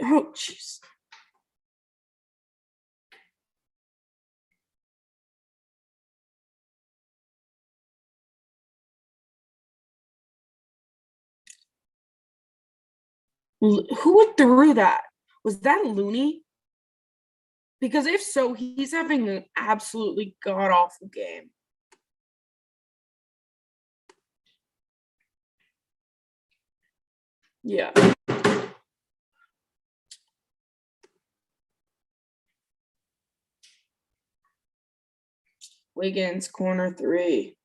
Oh, jeez. Who threw that? Was that Looney? Because if so, he's having an absolutely god-awful game. Yeah. Wiggins, corner three.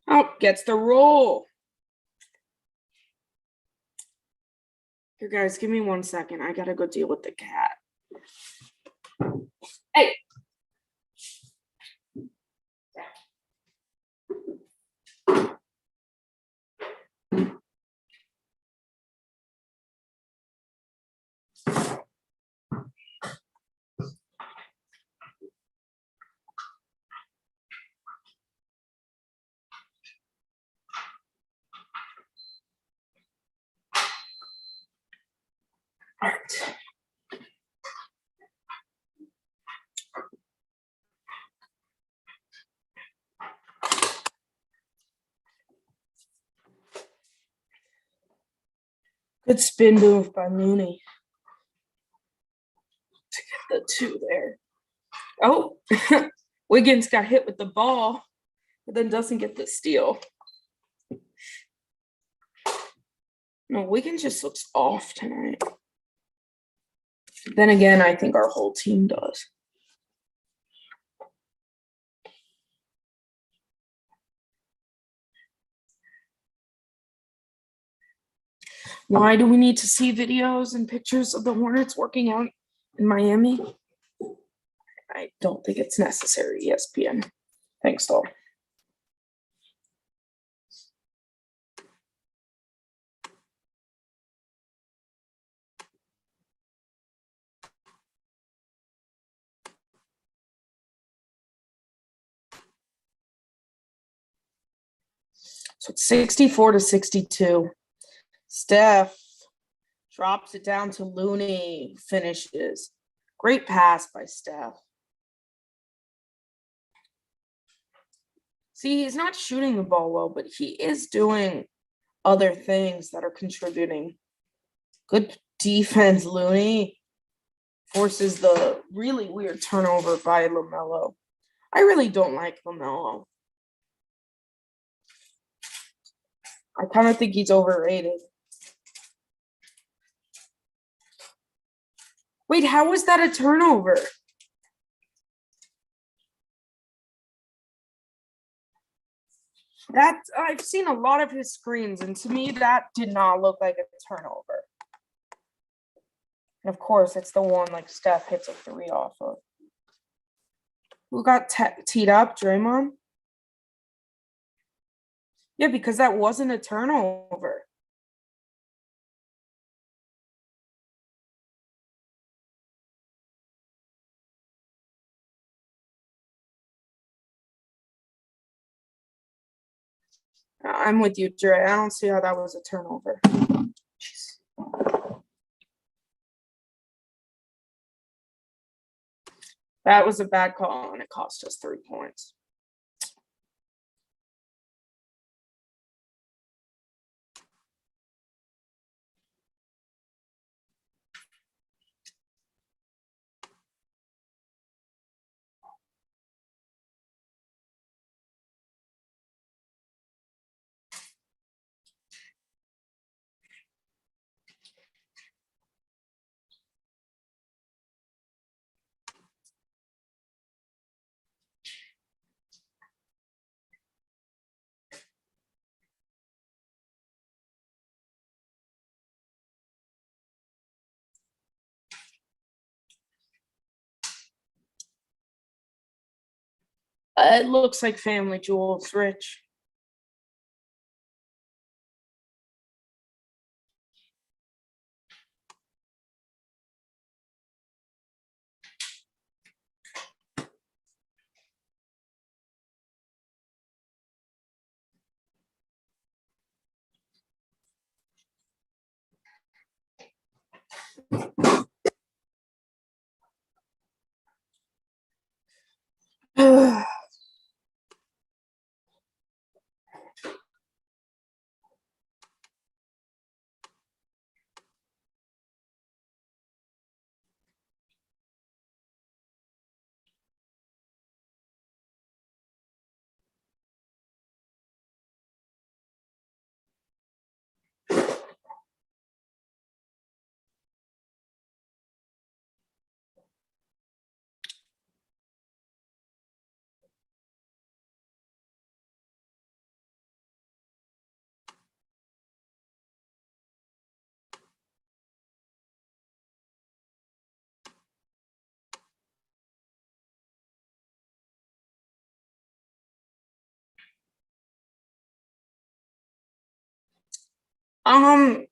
Oh, gets the roll. Here, guys, give me 1 second. I gotta go deal with the cat. Hey. All right. Good spin move by Looney to get the two there. Oh, Wiggins got hit with the ball, but then doesn't get the steal. No, Wiggins just looks off tonight. Then again, I think our whole team does. Why do we need to see videos and pictures of the Hornets working out in Miami? I don't think it's necessary, ESPN. Thanks, though. So it's 64-62. Steph drops it down to Looney, finishes. Great pass by Steph. See, he's not shooting the ball well, but he is doing other things that are contributing. Good defense, Looney. Forces the really weird turnover by LaMelo. I really don't like LaMelo. I kind of think he's overrated. Wait, how was that a turnover? That I've seen a lot of his screens, and to me, that did not look like a turnover. And of course, it's the one like Steph hits a three off of. Who got teed up? Draymond? Yeah, because that wasn't a turnover. I'm with you, Dre. I don't see how that was a turnover. Jeez. That was a bad call, and it cost us 3 points. It looks like Family Jewels, Rich.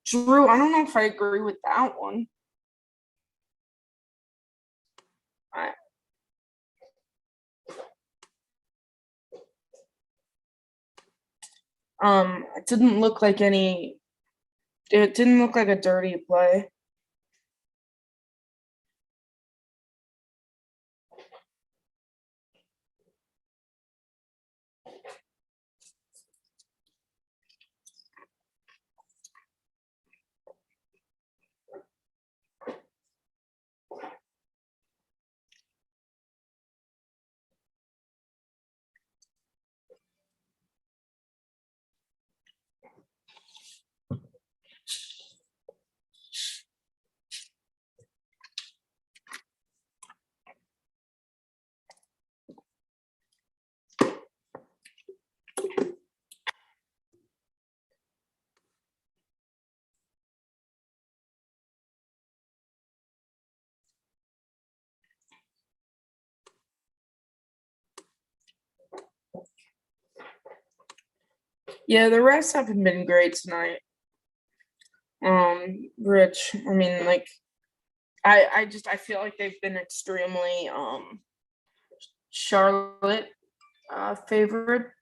Drew, I don't know if I agree with that one. It didn't look like any. It didn't look like a dirty play. Yeah, the refs haven't been great tonight. Rich, I mean, like, I feel like they've been extremely Charlotte favored.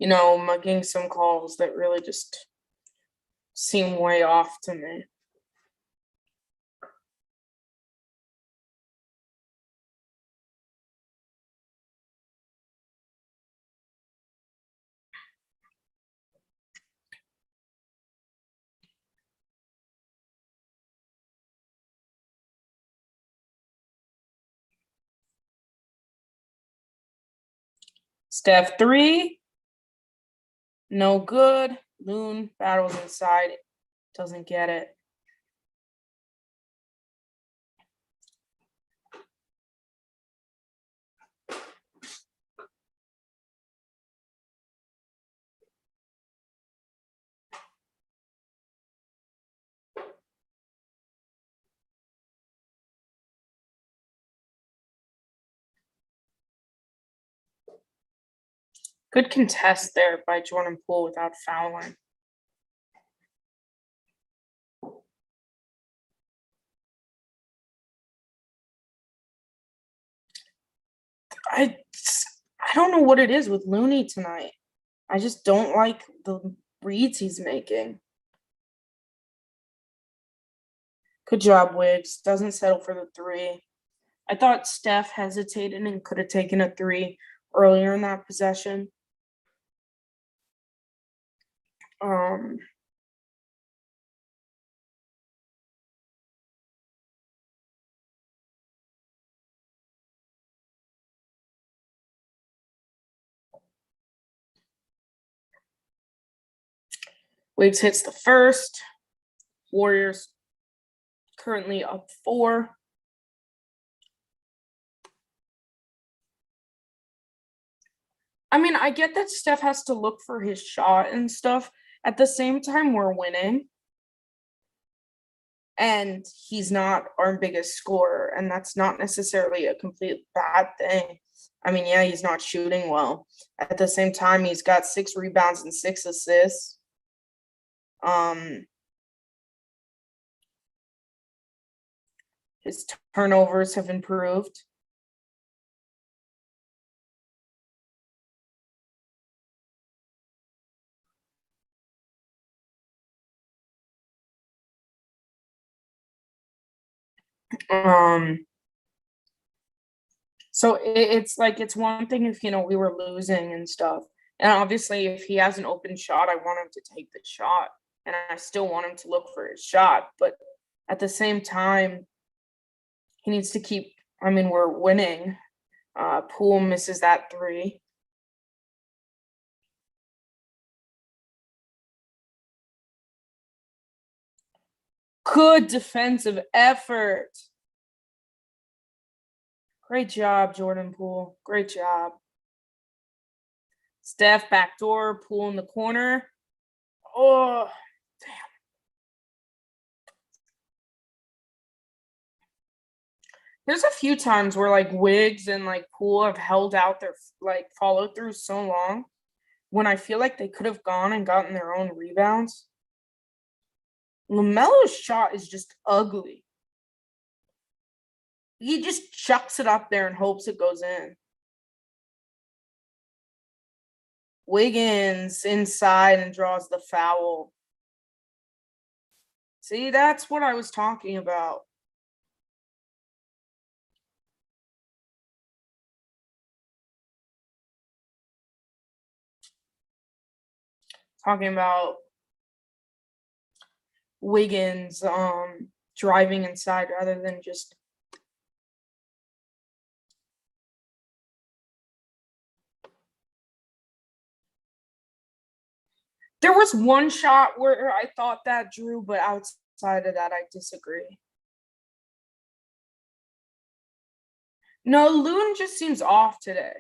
Mugging some calls that really just seem way off to me. Steph 3, no good. Loon battles inside, doesn't get it. Good contest there by Jordan Poole without fouling. I don't know what it is with Looney tonight. I just don't like the reads he's making. Good job, Wiggs. Doesn't settle for the three. I thought Steph hesitated and could have taken a three earlier in that possession. Wiggs hits the first. Warriors currently up 4. I mean, I get that Steph has to look for his shot and stuff. At the same time, we're winning. And he's not our biggest scorer. And that's not necessarily a complete bad thing. I mean, yeah, he's not shooting well. At the same time, he's got 6 rebounds and 6 assists. His turnovers have improved. So it's like, it's one thing if, we were losing and stuff. And obviously, if he has an open shot, I want him to take the shot. And I still want him to look for his shot. But at the same time, he needs to keep, we're winning. Poole misses that 3. Good defensive effort. Great job, Jordan Poole. Great job. Steph backdoor, Poole in the corner. Oh, damn. There's a few times where Wiggs and Poole have held out their follow through so long when I feel like they could have gone and gotten their own rebounds. LaMelo's shot is just ugly. He just chucks it up there and hopes it goes in. Wiggins inside and draws the foul. See, that's what I was talking about. Talking about Wiggins driving inside rather than just there was one shot where I thought that Drew, but outside of that, I disagree. No, Loon just seems off today.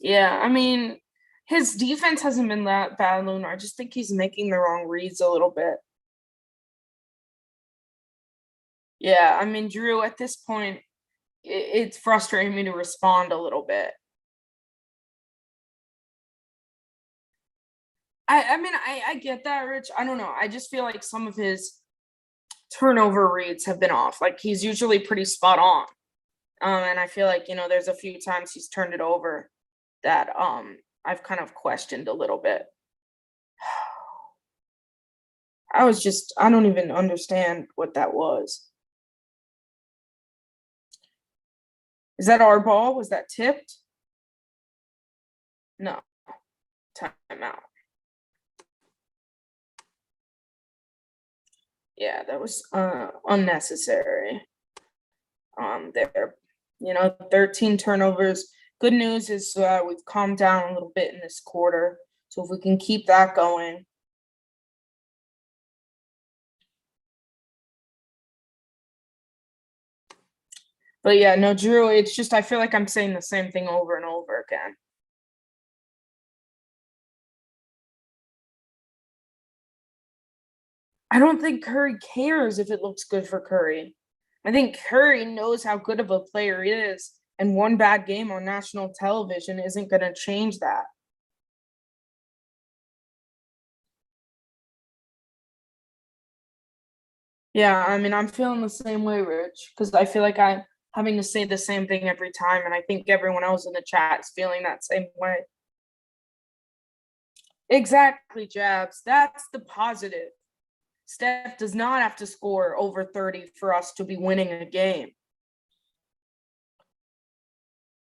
Yeah, his defense hasn't been that bad, Loon. I just think he's making the wrong reads a little bit. Yeah, Drew, at this point, it's frustrating me to respond a little bit. I get that, Rich. I don't know. I just feel like some of his turnover reads have been off. He's usually pretty spot on. And I feel like, there's a few times he's turned it over that I've kind of questioned a little bit. I don't even understand what that was. Is that our ball? Was that tipped? No. Timeout. Yeah, that was unnecessary. There, 13 turnovers. Good news is we've calmed down a little bit in this quarter. So if we can keep that going. But yeah, no, Drew, it's just I feel like I'm saying the same thing over and over again. I don't think Curry cares if it looks good for Curry. I think Curry knows how good of a player he is, and one bad game on national television isn't going to change that. Yeah, I mean, I'm feeling the same way, Rich, because I feel like I'm having to say the same thing every time, and I think everyone else in the chat is feeling that same way. Exactly, Jabs. That's the positive. Steph does not have to score over 30 for us to be winning a game.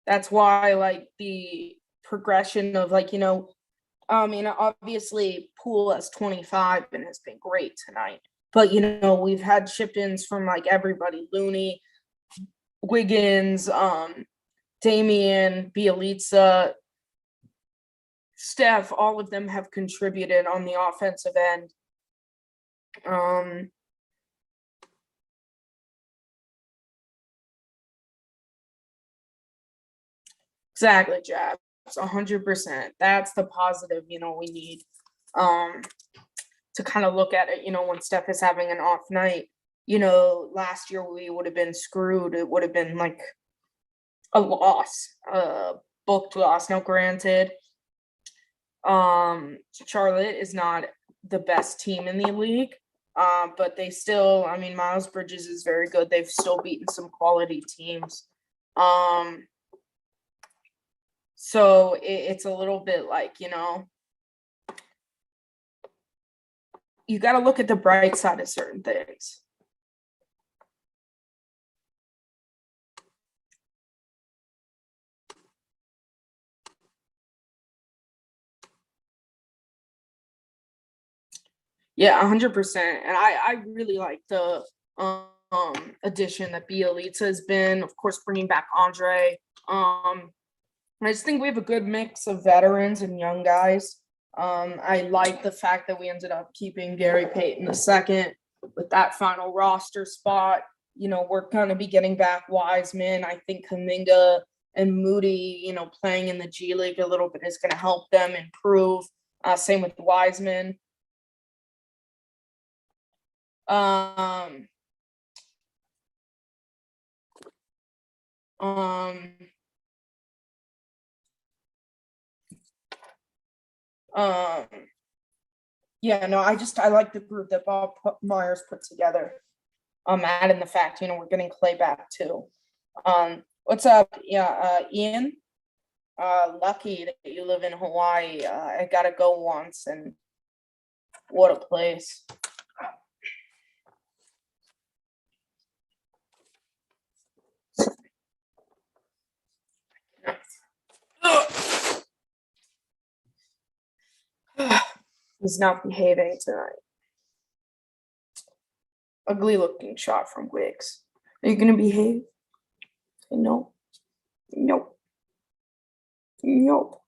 That's why, like, the progression of, like, I mean, obviously, Poole has 25 and has been great tonight. But, we've had chip-ins from, like, everybody. Looney, Wiggins, Damian, Bielitsa, Steph, all of them have contributed on the offensive end. Exactly, Jabs. 100%. That's the positive, we need to kind of look at it, when Steph is having an off night. Last year we would have been screwed. It would have been like a loss, booked loss. Now, granted, Charlotte is not the best team in the league, but they still, I mean, Miles Bridges is very good. They've still beaten some quality teams. So it's a little bit like, you got to look at the bright side of certain things. Yeah, 100%. And I really like the addition that Bielitsa has been, of course, bringing back Andre. I just think we have a good mix of veterans and young guys. I like the fact that we ended up keeping Gary Payton II with that final roster spot. We're going to be getting back Wiseman. I think Kuminga and Moody, playing in the G League a little bit is going to help them improve. Same with Wiseman. Um, yeah, no, I like the group that Bob Myers put together. Adding the fact, we're getting Clay back too. What's up? Yeah, Ian. Lucky that you live in Hawaii. I gotta go once, and what a place. He's not behaving tonight. Ugly looking shot from Wiggs. Are you gonna behave? No. Nope. Nope.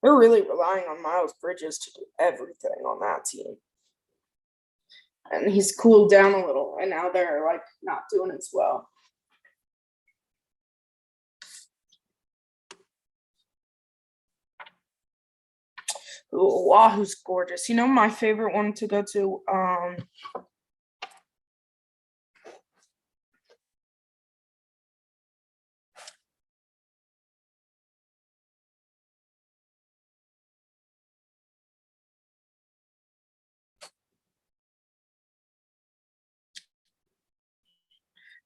They're really relying on Miles Bridges to do everything on that team. And he's cooled down a little, and now they're like not doing as well. Ooh, Oahu's gorgeous. My favorite one to go to,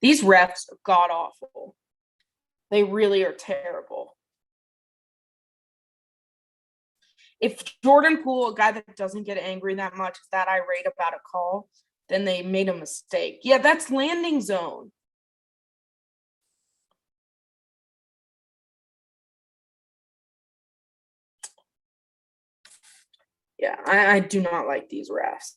these refs are god awful. They really are terrible. If Jordan Poole, a guy that doesn't get angry that much, is that irate about a call, then they made a mistake. Yeah, that's landing zone. Yeah, I do not like these refs.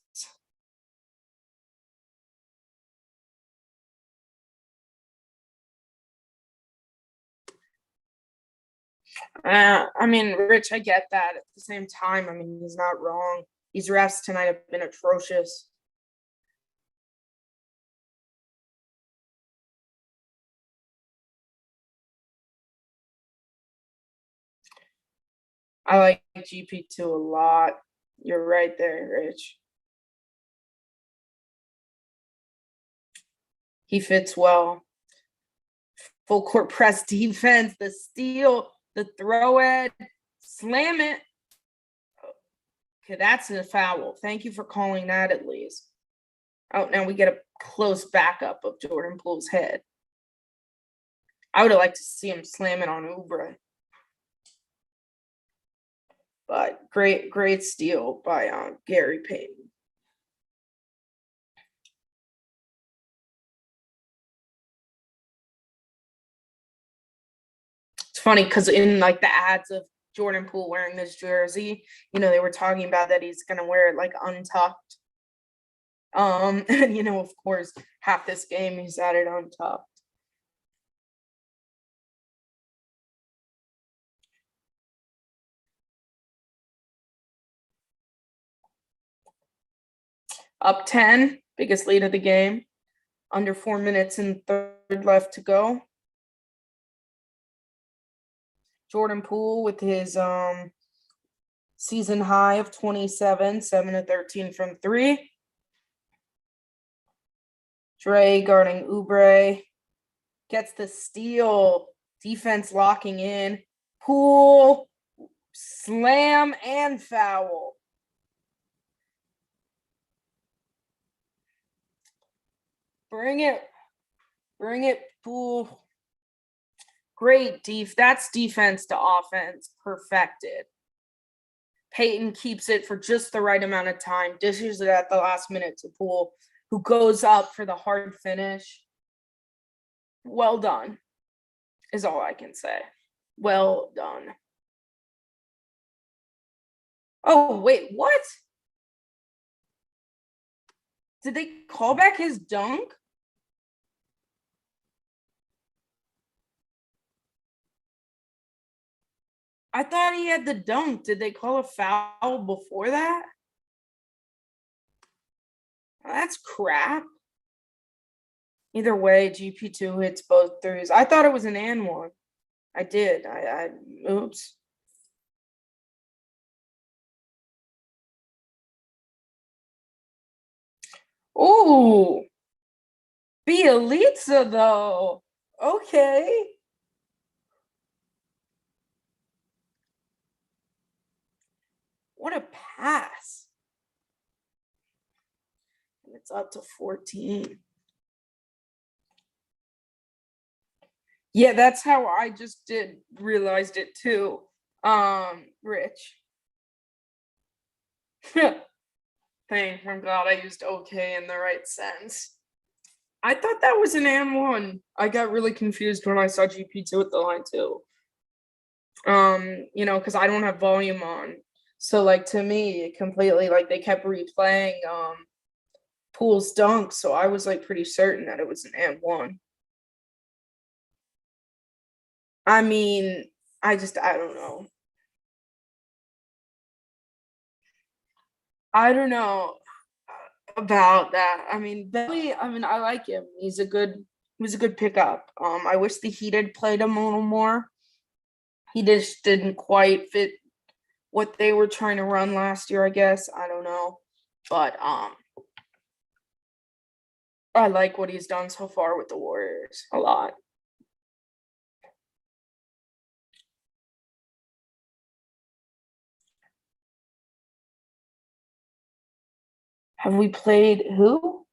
I mean, Rich, I get that. At the same time, I mean, he's not wrong. These refs tonight have been atrocious. I like GP2 a lot. You're right there, Rich. He fits well. Full court press defense, the steal, the throw it, Slam it. Okay, that's a foul. Thank you for calling that at least. Oh, now we get a close backup of Jordan Poole's head. I would have liked to see him slam it on Oubre. But great steal by Gary Payton. It's funny because in like the ads of Jordan Poole wearing this jersey, they were talking about that he's gonna wear it like untucked. And of course, half this game he's at it untucked. Up 10, biggest lead of the game. Under 4 minutes and third left to go. Jordan Poole with his season high of 27, 7 of 13 from 3. Dre guarding Oubre. Gets the steal. Defense locking in. Poole, slam, and foul. Bring it, Poole. Great that's defense to offense, perfected. Payton keeps it for just the right amount of time, dishes it at the last minute to Poole, who goes up for the hard finish. Well done, is all I can say. Well done. Oh, wait, what? Did they call back his dunk? I thought he had the dunk. Did they call a foul before that? That's crap. Either way, GP2 hits both threes. I thought it was an and one. I did. Oops. Ooh. Bielitsa, though. Okay. What a pass. And it's up to 14. Yeah, that's how I just realized it too. Rich. Thank God I used okay in the right sense. I thought that was an and one. I got really confused when I saw GP2 at the line too. Because I don't have volume on. So like to me, it completely like they kept replaying Poole's dunk, so I was like pretty certain that it was an and one. I mean, I don't know. I don't know about that. I mean, Belly, I like him. He was a good pickup. I wish the Heat had played him a little more. He just didn't quite fit what they were trying to run last year, I guess. I don't know. But I like what he's done so far with the Warriors a lot. Have we played who?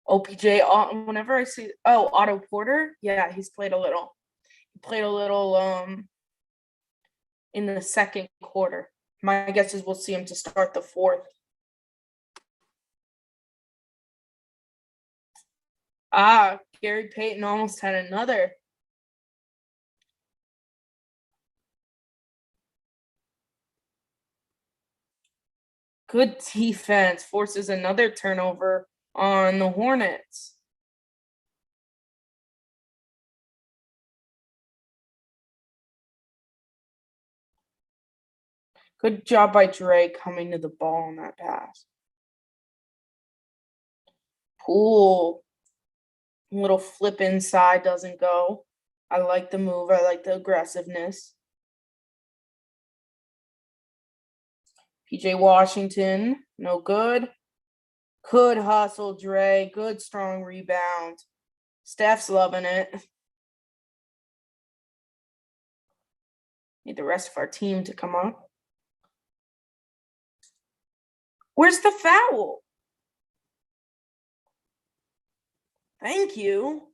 OPJ. Whenever I see Otto Porter, yeah, he's played a little. He played a little in the second quarter. My guess is we'll see him to start the fourth. Gary Payton almost had another. Good defense forces another turnover on the Hornets. Good job by Dre coming to the ball on that pass. Poole. Little flip inside doesn't go. I like the move. I like the aggressiveness. PJ Washington, no good. Good hustle, Dre. Good strong rebound. Steph's loving it. Need the rest of our team to come up. Where's the foul? Thank you.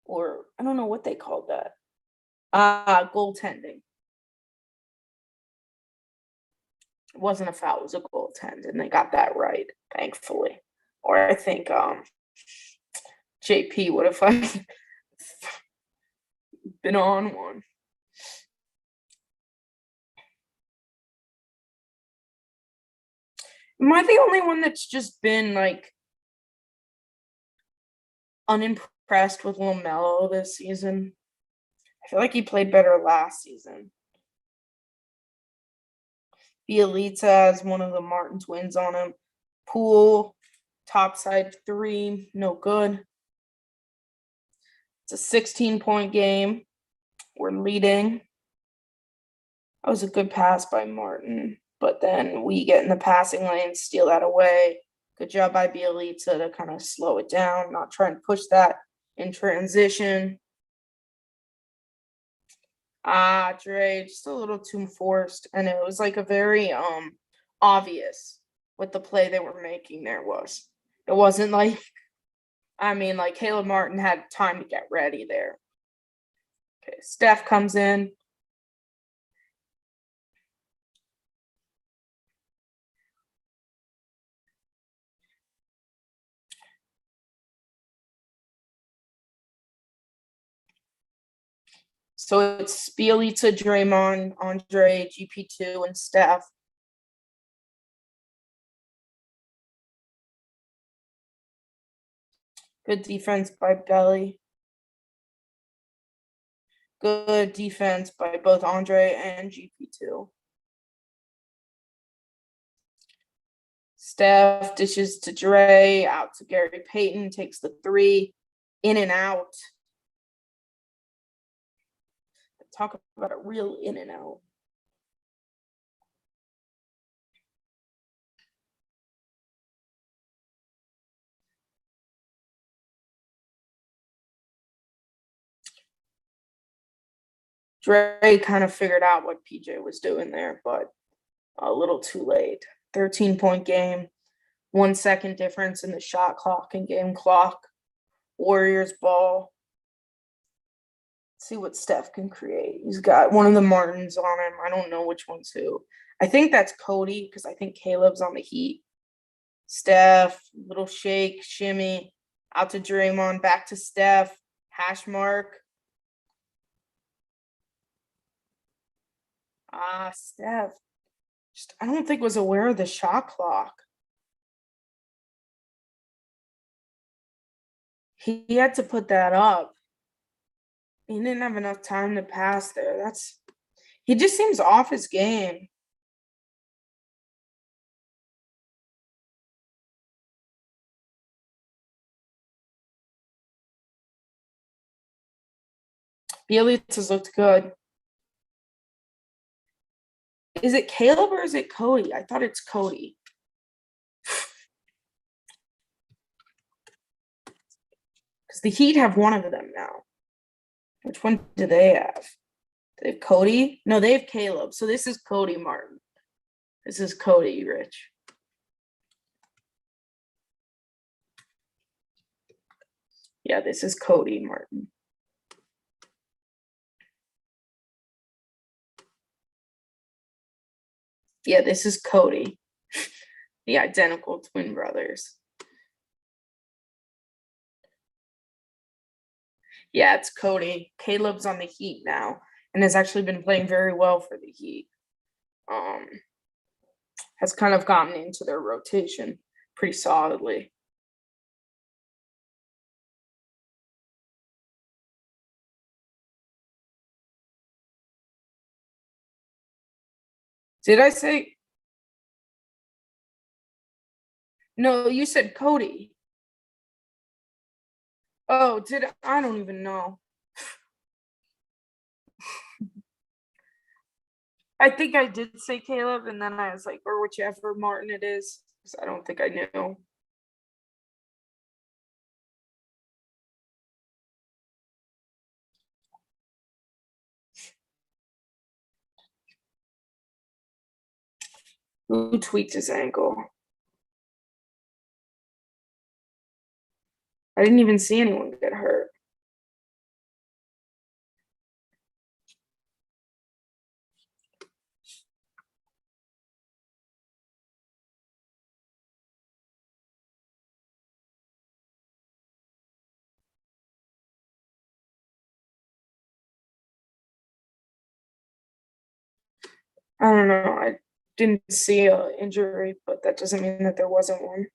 Or I don't know what they called that. Goaltending. It wasn't a foul, it was a goaltend, and they got that right, thankfully. Or I think JP would have been on one. Am I the only one that's just been like unimpressed with LaMelo this season? I feel like he played better last season. Bielitsa has one of the Martin twins on him. Poole, topside 3, no good. It's a 16-point game. We're leading. That was a good pass by Martin, but then we get in the passing lane, steal that away. Good job by Bielitsa to kind of slow it down, not try and push that in transition. Dre, just a little too forced, and it was like a very obvious what the play they were making there was. It wasn't like, like Caleb Martin had time to get ready there. Okay, Steph comes in. So it's Bielitsa, Draymond, Andre, GP2, and Steph. Good defense by Belly. Good defense by both Andre and GP2. Steph dishes to Dre, out to Gary Payton, takes the 3, in and out. Talk about a real in and out. Dre kind of figured out what PJ was doing there, but a little too late. 13-point game, 1 second difference in the shot clock and game clock. Warriors ball. Let's see what Steph can create. He's got one of the Martins on him. I don't know which one's who. I think that's Cody because I think Caleb's on the Heat. Steph, little shake, shimmy, out to Draymond, back to Steph, hash mark. Steph, I don't think was aware of the shot clock. He had to put that up. He didn't have enough time to pass there. He just seems off his game. Bielitsa's looked good. Is it Caleb or is it Cody? I thought it's Cody. Because the Heat have one of them now. Which one do they have? They have Cody? No, they have Caleb. So this is Cody Martin. This is Cody Rich. Yeah, this is Cody Martin. Yeah, this is Cody. The identical twin brothers. Yeah, it's Cody. Caleb's on the Heat now and has actually been playing very well for the Heat. Has kind of gotten into their rotation pretty solidly. Did I say? No, you said Cody. Oh, I don't even know. I think I did say Caleb, and then I was like, or whichever Martin it is, because I don't think I knew. Who tweaked his ankle? I didn't even see anyone get hurt. I don't know. I didn't see an injury, but that doesn't mean that there wasn't one.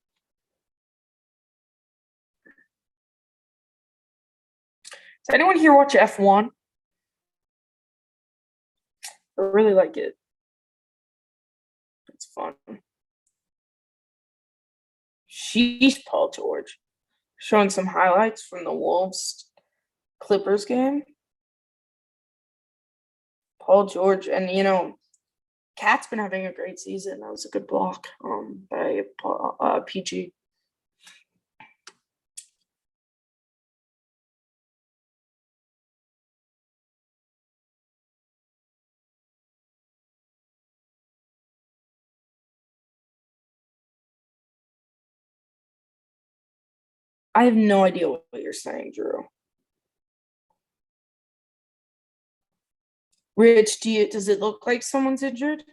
Does anyone here watch F1? I really like it. It's fun. Sheesh, Paul George. Showing some highlights from the Wolves Clippers game. Paul George, and Cat's been having a great season. That was a good block by PG. I have no idea what you're saying, Drew. Rich, does it look like someone's injured?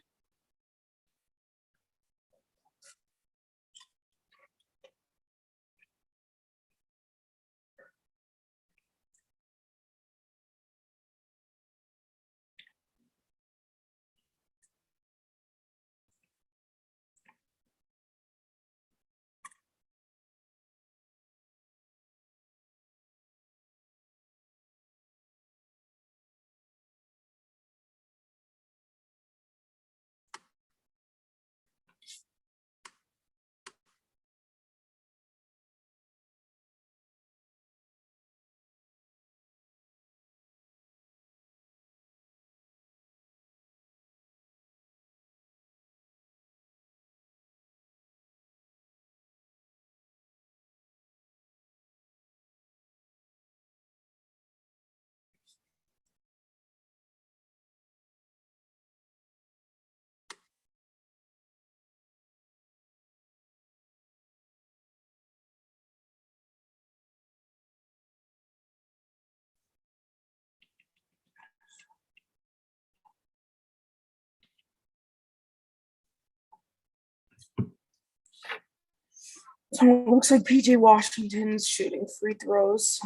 So it looks like PJ Washington's shooting free throws.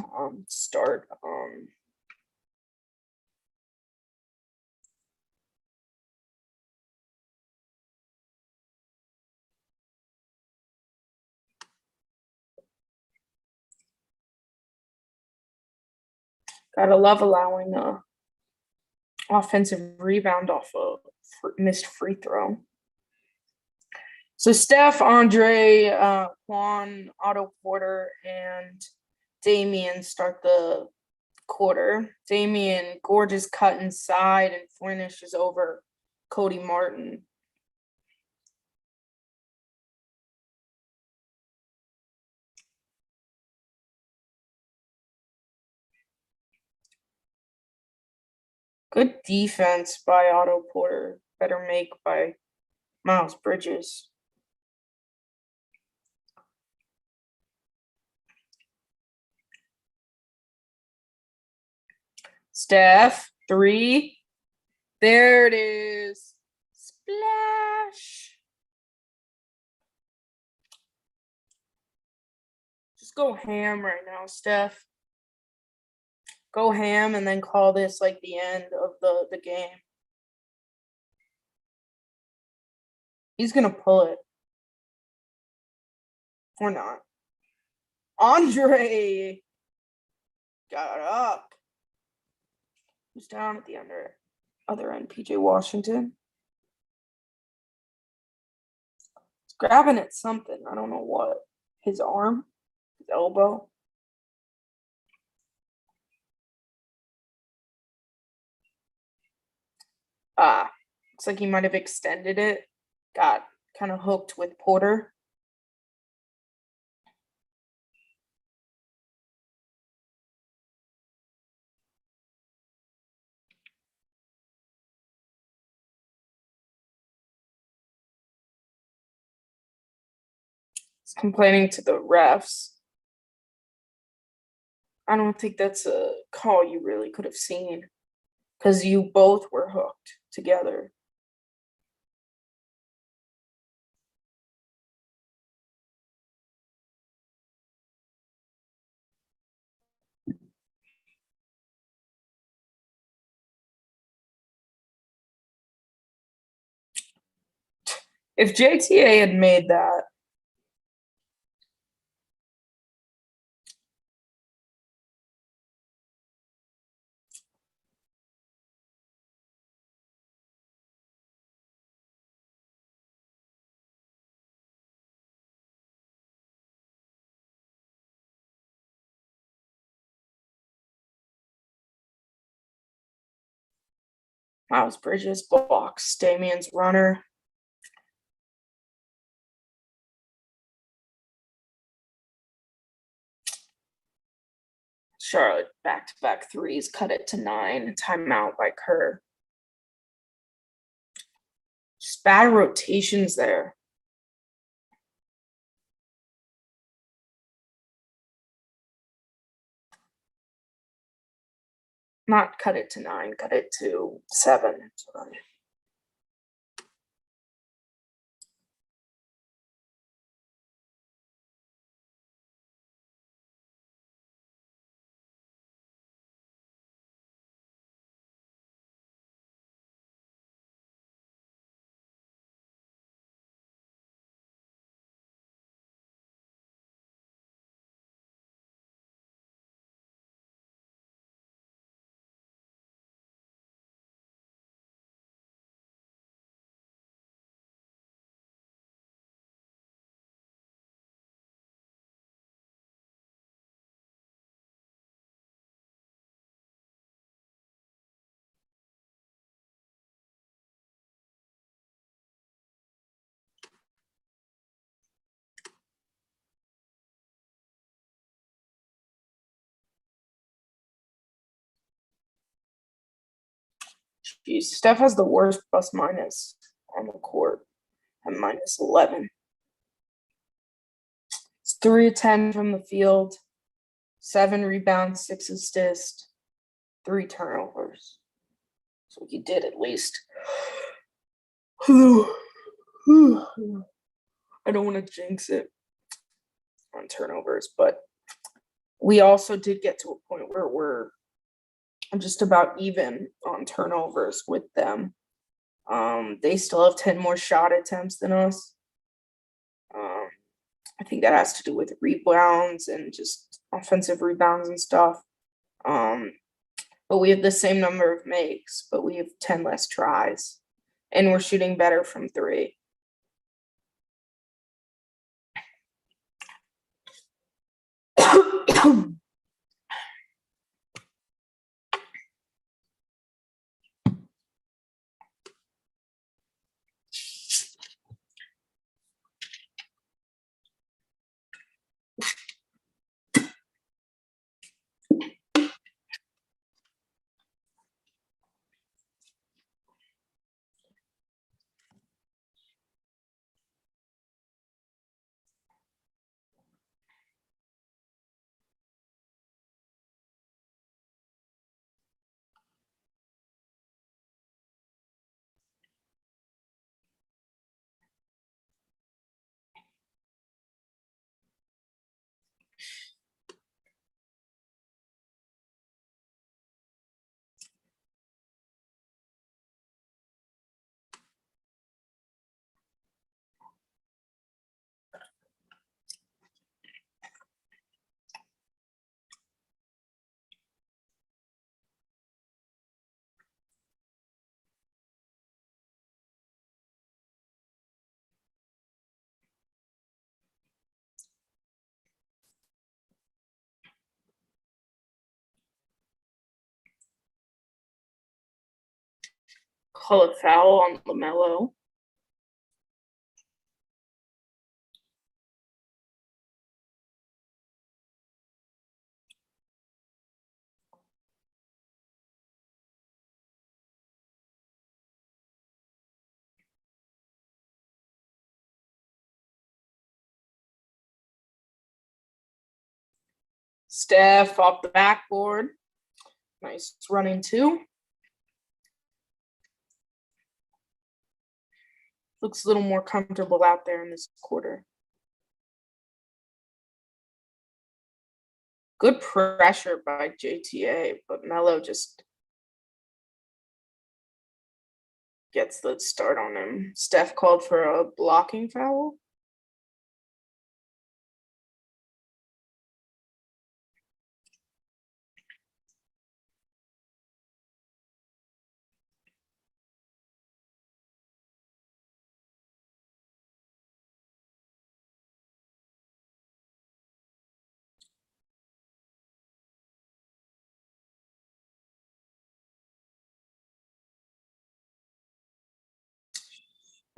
Start. Gotta love allowing a offensive rebound off a missed free throw. So Steph, Andre, Juan, Otto Porter, and Damian start the quarter. Damian, gorgeous cut inside and finishes over Cody Martin. Good defense by Otto Porter. Better make by Miles Bridges. Steph, 3. There it is. Splash. Just go ham right now, Steph. Go ham and then call this like the end of the game. He's going to pull it. Or not. Andre got up. Who's down at the other end? PJ Washington. He's grabbing at something. I don't know what. His arm? His elbow? Looks like he might have extended it. Got kind of hooked with Porter. He's complaining to the refs. I don't think that's a call you really could have seen because you both were hooked together. If JTA had made that, Miles Bridges blocks Damian's runner. Charlotte back-to-back threes, cut it to 9. Timeout by Kerr. Just bad rotations there. Not cut it to 9, cut it to 7. Sorry. Jeez, Steph has the worst plus minus on the court at -11. It's 3 of 10 from the field, 7 rebounds, 6 assists, 3 turnovers. So he did at least. I don't want to jinx it on turnovers, but we also did get to a point where we're just about even on turnovers with them. They still have 10 more shot attempts than us. I think that has to do with rebounds and just offensive rebounds and stuff. But we have the same number of makes, but we have 10 less tries. And we're shooting better from 3. Call a foul on LaMelo. Steph off the backboard. Nice running two. Looks a little more comfortable out there in this quarter. Good pressure by JTA, but Melo just gets the start on him. Steph called for a blocking foul.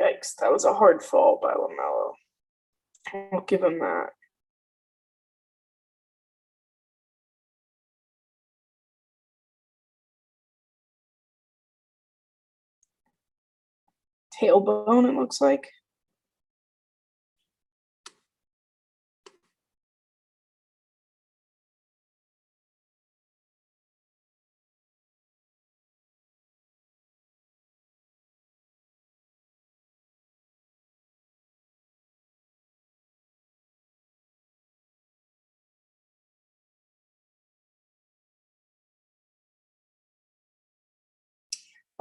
Yikes, that was a hard fall by LaMelo. I'll give him that. Tailbone, it looks like.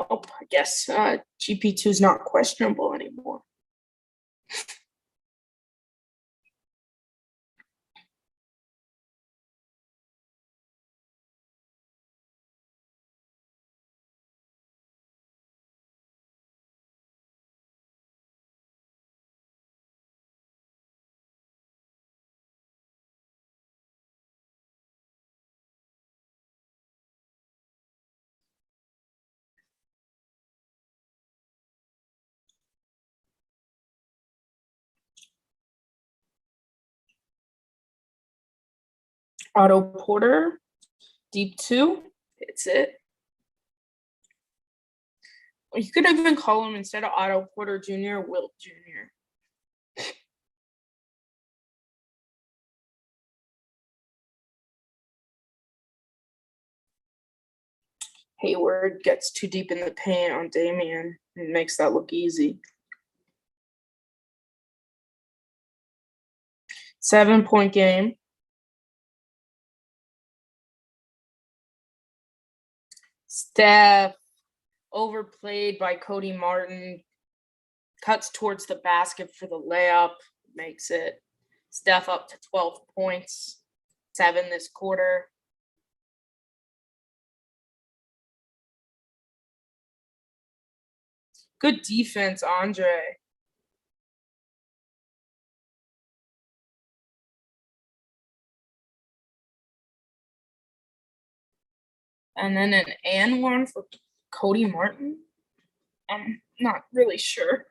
Oh, I guess GP2 is not questionable anymore. Otto Porter, deep two, hits it. You could even call him, instead of Otto Porter Jr., Wilt Jr. Hayward gets too deep in the paint on Damian and makes that look easy. 7-point game. Steph overplayed by Cody Martin. Cuts towards the basket for the layup. Makes it. Steph up to 12 points. 7 this quarter. Good defense, Andre. And then an and one for Cody Martin. I'm not really sure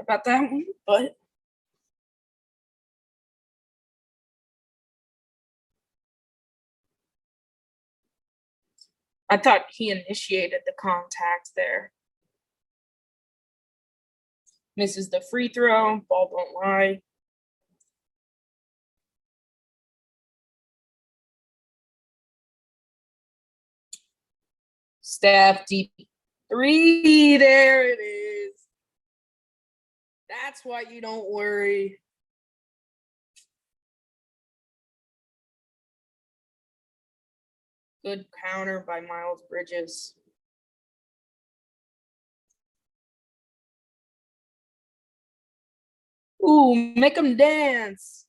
about that one, but I thought he initiated the contact there. Misses the free throw. Ball don't lie. Steph deep three. There it is. That's why you don't worry. Good counter by Miles Bridges. Ooh, make him dance.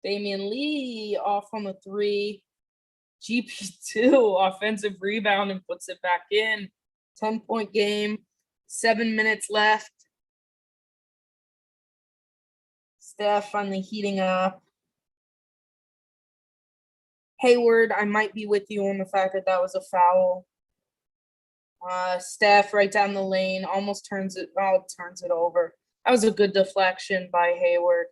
Damian Lee off on the three. GP2 offensive rebound and puts it back in. 10-point game. 7 minutes left. Steph finally heating up. Hayward, I might be with you on the fact that that was a foul. Steph right down the lane, almost turns it over. That was a good deflection by Hayward.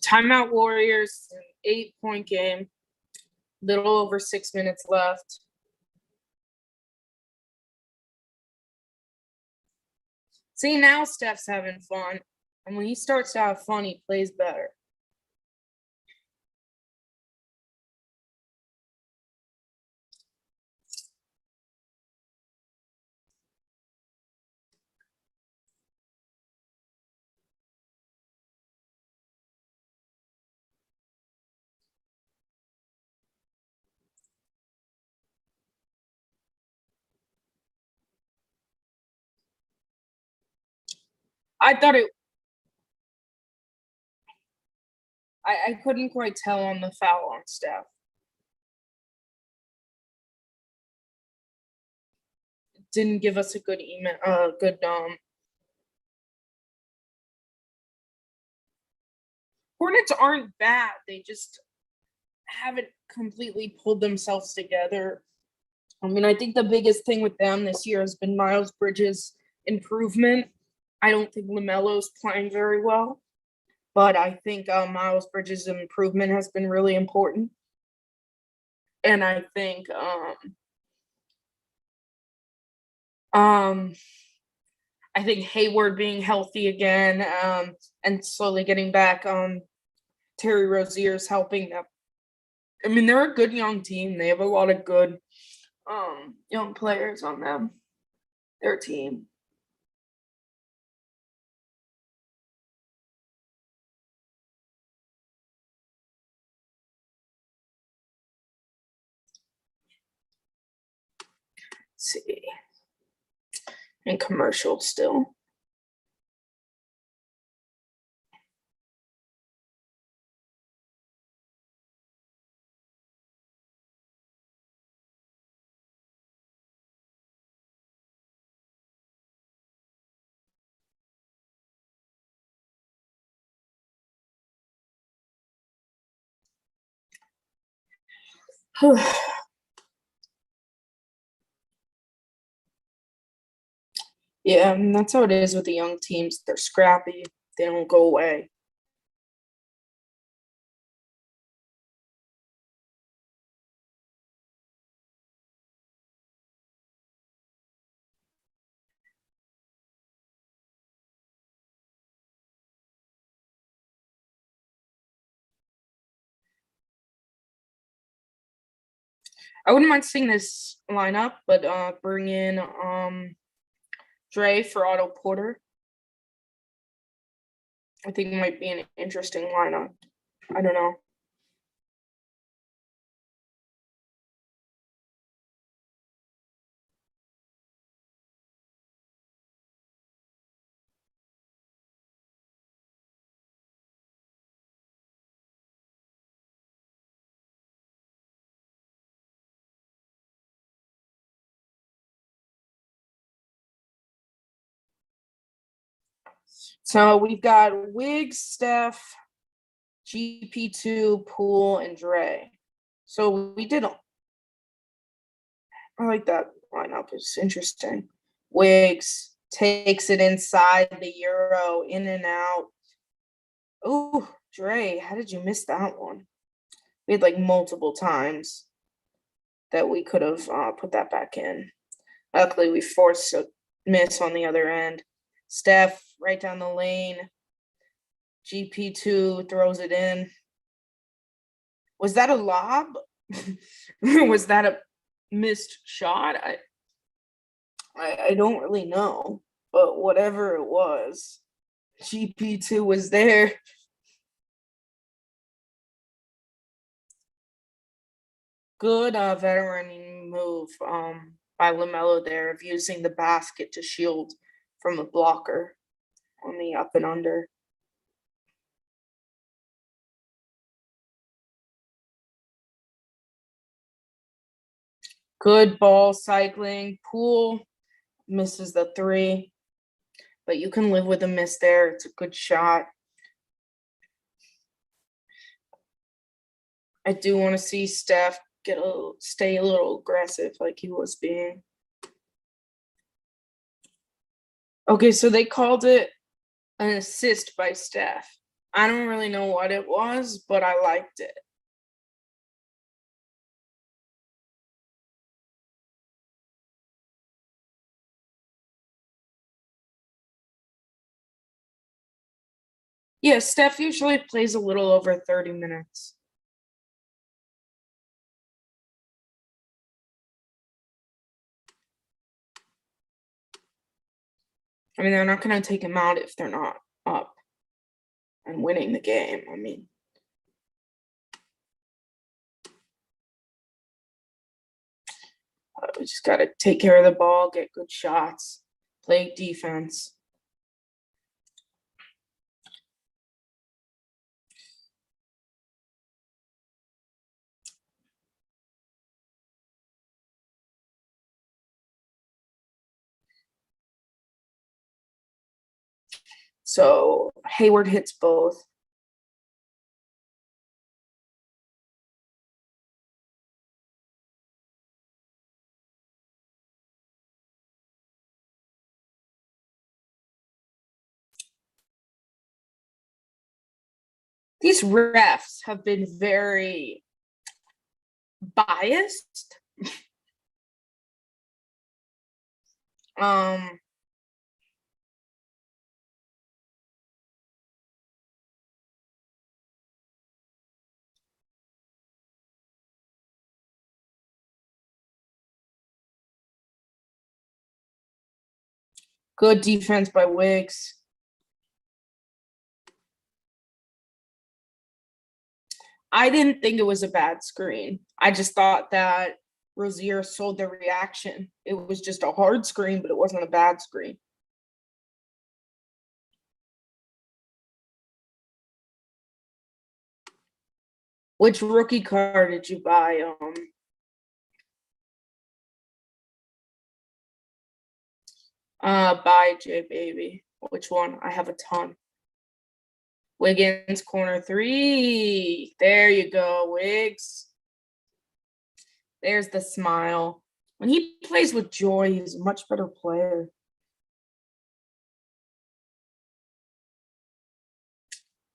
Timeout Warriors, an 8-point game. Little over 6 minutes left. See, now Steph's having fun. And when he starts to have fun, he plays better. I thought it. I couldn't quite tell on the foul on Steph. Didn't give us a good email. Hornets aren't bad. They just haven't completely pulled themselves together. I mean, I think the biggest thing with them this year has been Miles Bridges' improvement. I don't think LaMelo's playing very well, but I think Miles Bridges' improvement has been really important. And I think Hayward being healthy again and slowly getting back. Terry Rozier's helping them. I mean, they're a good young team. They have a lot of good young players on their team. Let's see. And commercial still. Yeah, and that's how it is with the young teams. They're scrappy. They don't go away. I wouldn't mind seeing this lineup, but bring in Dre for Otto Porter. I think it might be an interesting lineup. I don't know. So we've got Wiggs, Steph, GP2, Poole, and Dre. So we did. I like that lineup. It's interesting. Wiggs takes it inside the Euro, in and out. Oh, Dre, how did you miss that one? We had like multiple times that we could have put that back in. Luckily, we forced a miss on the other end. Steph right down the lane. GP2 throws it in. Was that a lob? Was that a missed shot? I don't really know, but whatever it was, GP2 was there. Good veteran move by LaMelo there of using the basket to shield from a blocker on the up and under. Good ball cycling. Poole misses the three, but you can live with a miss there. It's a good shot. I do want to see Steph stay a little aggressive like he was being. Okay, so they called it an assist by Steph. I don't really know what it was, but I liked it. Yeah, Steph usually plays a little over 30 minutes. I mean, they're not going to take him out if they're not up and winning the game. I mean, we just got to take care of the ball, get good shots, play defense. So Hayward hits both. These refs have been very biased. Good defense by Wiggs. I didn't think it was a bad screen. I just thought that Rozier sold the reaction. It was just a hard screen, but it wasn't a bad screen. Which rookie card did you buy? Buy J Baby. Which one? I have a ton. Wiggins, corner 3. There you go, Wiggs. There's the smile. When he plays with joy, he's a much better player.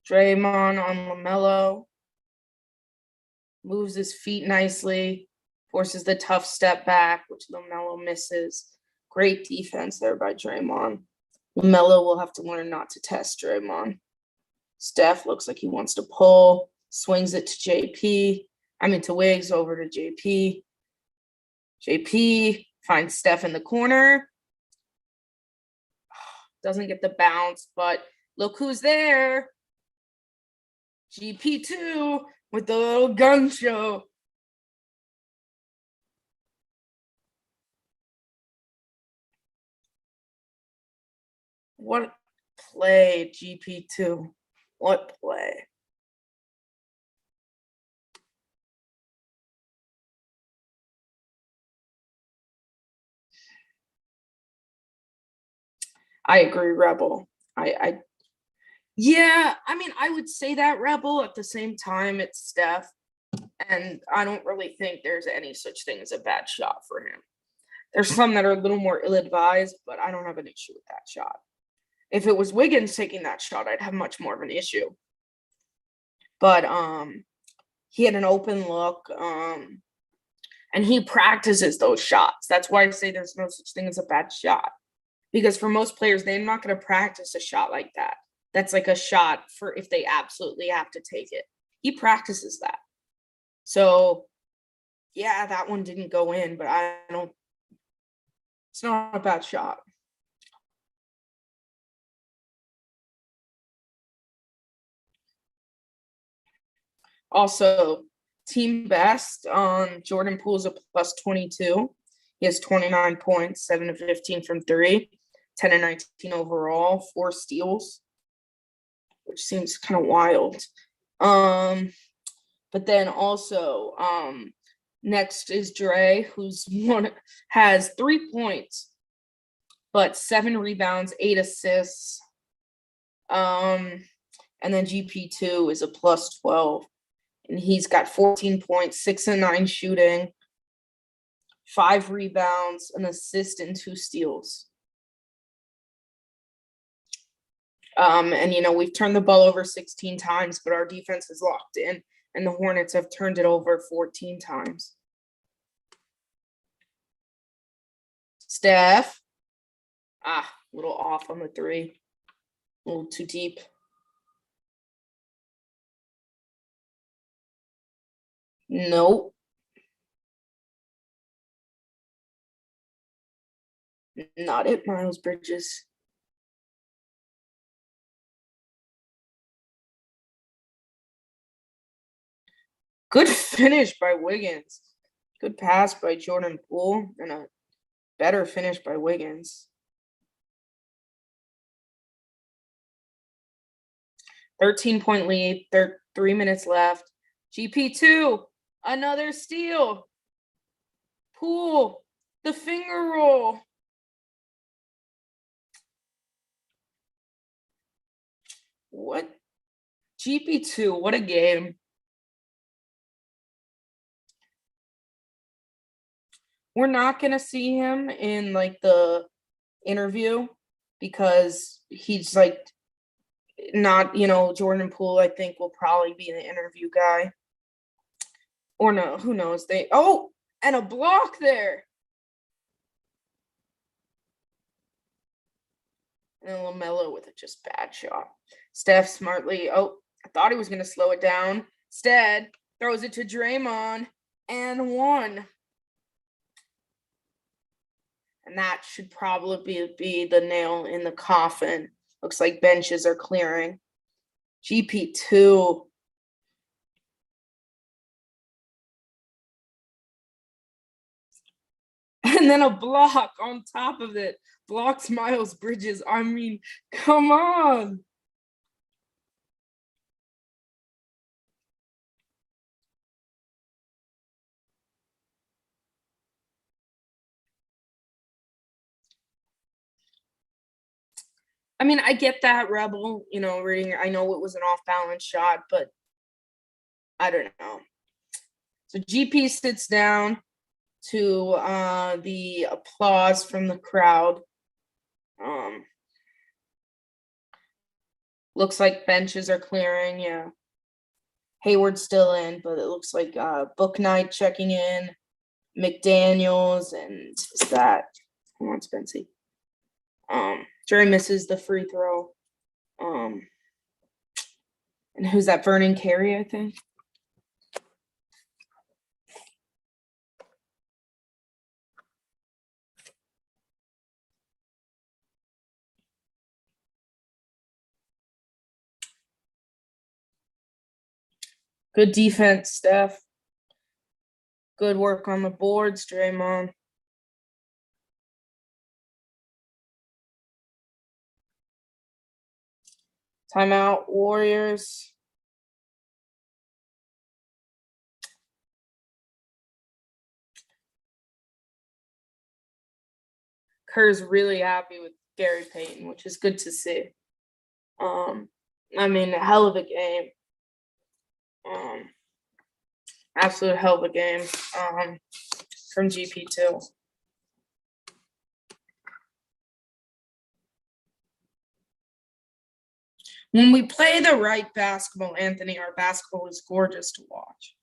Draymond on LaMelo. Moves his feet nicely. Forces the tough step back, which LaMelo misses. Great defense there by Draymond. LaMelo will have to learn not to test Draymond. Steph looks like he wants to pull. Swings it to Wiggs, over to JP. JP finds Steph in the corner. Doesn't get the bounce, but look who's there. GP2 with the little gun show. What play, GP2? What play? I agree, Rebel. Yeah, I mean, I would say that, Rebel. At the same time, it's Steph. And I don't really think there's any such thing as a bad shot for him. There's some that are a little more ill-advised, but I don't have an issue with that shot. If it was Wiggins taking that shot, I'd have much more of an issue. But he had an open look, and he practices those shots. That's why I say there's no such thing as a bad shot. Because for most players, they're not going to practice a shot like that. That's like a shot for if they absolutely have to take it. He practices that. So, yeah, that one didn't go in, but it's not a bad shot. Also, team best, Jordan Poole's a plus 22. He has 29 points, 7 of 15 from 3, 10 and 19 overall, 4 steals, which seems kind of wild. But then also, next is Dre, has 3 points, but 7 rebounds, 8 assists. And then GP2 is a plus 12. And he's got 14 points, 6 and 9 shooting, 5 rebounds, an assist, and 2 steals. And, we've turned the ball over 16 times, but our defense is locked in, and the Hornets have turned it over 14 times. Steph. A little off on the three. A little too deep. Nope. Not it, Miles Bridges. Good finish by Wiggins. Good pass by Jordan Poole, and a better finish by Wiggins. 13-point lead, 3 minutes left. GP2, another steal. Poole, the finger roll. What? GP2, what a game. We're not going to see him in, the interview because he's, not, Jordan Poole, I think, will probably be the interview guy. Or no, who knows? And a block there. And LaMelo with a just bad shot. Steph smartly, I thought he was going to slow it down. Instead, throws it to Draymond and one. And that should probably be the nail in the coffin. Looks like benches are clearing. GP2. And then a block on top of it. Blocks Miles Bridges. I mean, come on. I mean, I get that, Rebel, reading. I know it was an off-balance shot, but I don't know. So GP sits down to the applause from the crowd. Looks like benches are clearing, yeah. Hayward's still in, but it looks like Book Knight checking in, McDaniels, and is that? Come on, Spency. Jerry misses the free throw. And who's that? Vernon Carey, I think. Good defense, Steph. Good work on the boards, Draymond. Timeout, Warriors. Kerr's really happy with Gary Payton, which is good to see. I mean, a hell of a game. Absolute hell of a game from GP2. When we play the right basketball, Anthony, our basketball is gorgeous to watch.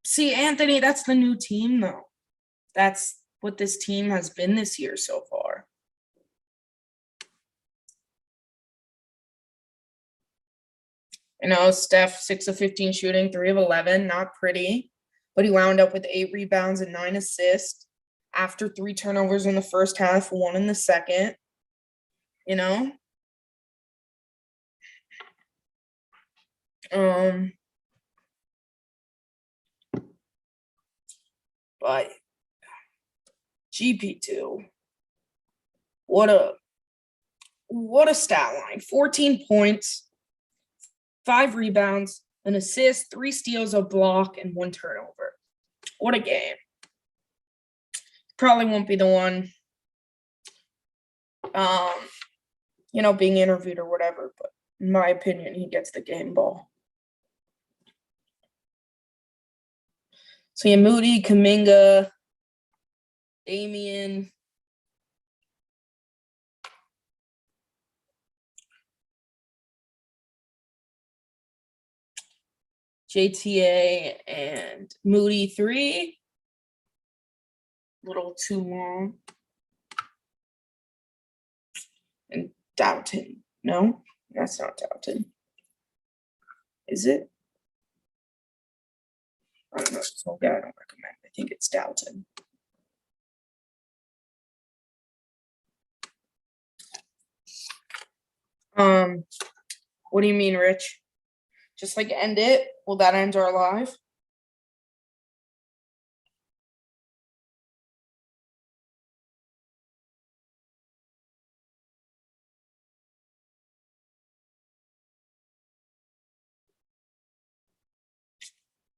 See, Anthony, that's the new team, though. That's what this team has been this year so far. Steph, 6 of 15 shooting, 3 of 11, not pretty. But he wound up with 8 rebounds and 9 assists after 3 turnovers in the first half, 1 in the second. But GP2, what a stat line. 14 points, 5 rebounds, an assist, 3 steals, a block, and 1 turnover. What a game. Probably won't be the one, being interviewed or whatever, but in my opinion, he gets the game ball. So yeah, Moody, Kuminga, Damian, JTA and Moody 3. Little too long. And Doughton. No, that's not Doughton. Is it? I don't know. Okay, I don't recommend. I think it's Doughton. What do you mean, Rich? Just like end it? Will that end our live?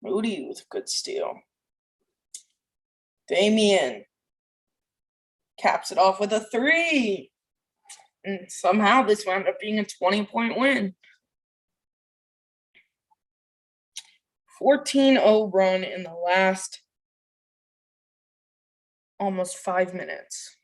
Moody with a good steal. Damian caps it off with a 3. And somehow this wound up being a 20-point win. 14-0 run in the last almost 5 minutes.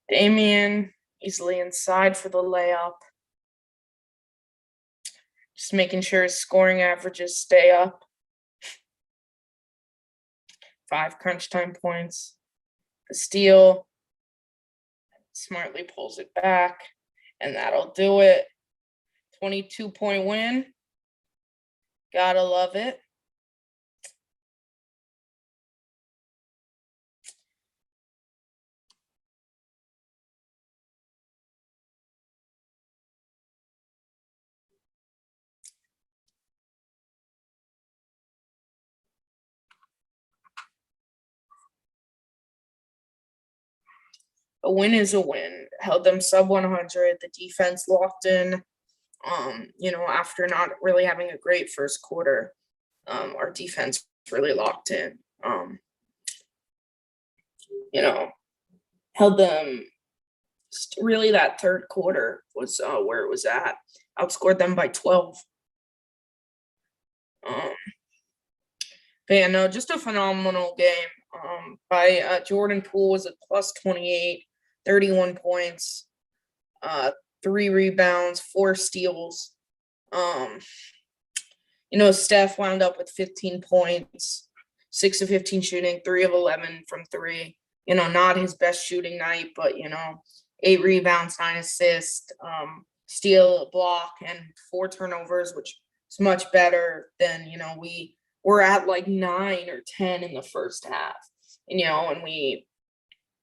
Damian easily inside for the layup. Just making sure his scoring averages stay up. 5 crunch time points. The steal. Smartly pulls it back. And that'll do it. 22-point win. Gotta love it. A win is a win. Held them sub 100. The defense locked in. After not really having a great first quarter, our defense really locked in. Held them. Really, that third quarter was where it was at. Outscored them by 12. But yeah, no, just a phenomenal game. By Jordan Poole was at plus 28, 31 points, 3 rebounds, 4 steals. Steph wound up with 15 points, 6 of 15 shooting, 3 of 11 from 3. Not his best shooting night, but 8 rebounds, 9 assists, steal, block, and 4 turnovers, which is much better than we were at like 9 or 10 in the first half. And we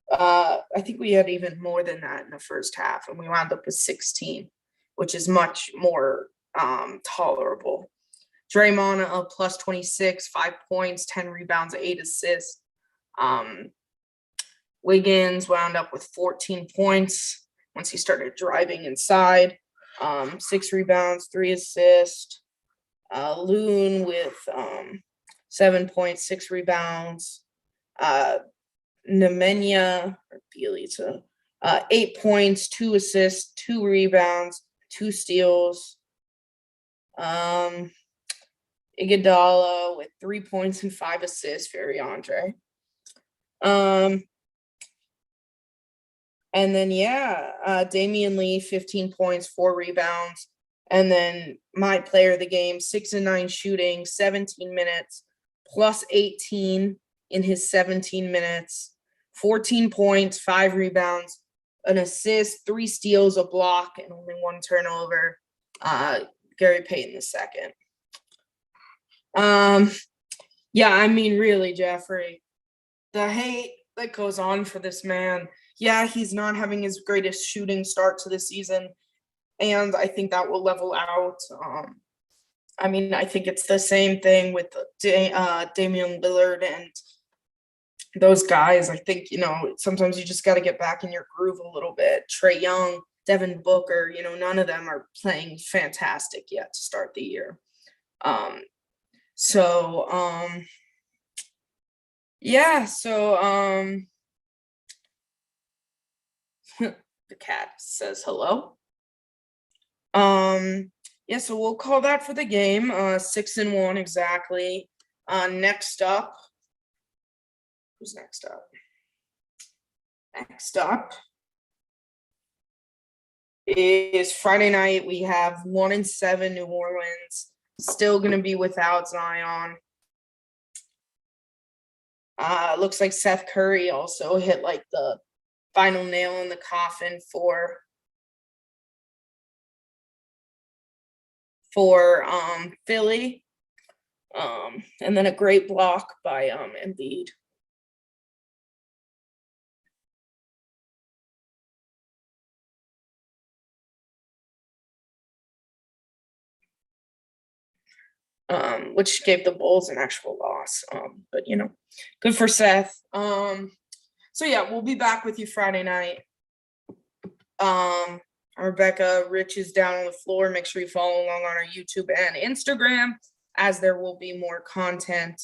I think we had even more than that in the first half, and we wound up with 16, which is much more tolerable. Draymond plus 26, 5 points, 10 rebounds, 8 assists. Wiggins wound up with 14 points once he started driving inside. 6 rebounds, 3 assists. Loon with 7 points, 6 rebounds. Nemanja or Bielitsa, 8 points, 2 assists, 2 rebounds, 2 steals. Iguodala with 3 points and 5 assists for Andre. And then Damian Lee, 15 points, 4 rebounds. And then my player of the game, 6 and 9 shooting, 17 minutes, plus 18 in his 17 minutes, 14 points, 5 rebounds, an assist, 3 steals, a block, and only 1 turnover. Gary Payton II. Really, Jeffrey, the hate that goes on for this man. Yeah, he's not having his greatest shooting start to the season, and I think that will level out. I think it's the same thing with Damian Lillard and those guys. I think, sometimes you just got to get back in your groove a little bit. Trae Young, Devin Booker, none of them are playing fantastic yet to start the year. The cat says hello. Yeah, so we'll call that for the game. 6-1 exactly. Next up. Who's next up? Next up is Friday night. We have 1-7 New Orleans. Still gonna be without Zion. Looks like Seth Curry also hit like the final nail in the coffin for Philly. And then a great block by Embiid. Which gave the Bulls an actual loss. But good for Seth. So yeah, we'll be back with you Friday night. Rebecca, Rich is down on the floor. Make sure you follow along on our YouTube and Instagram, as there will be more content.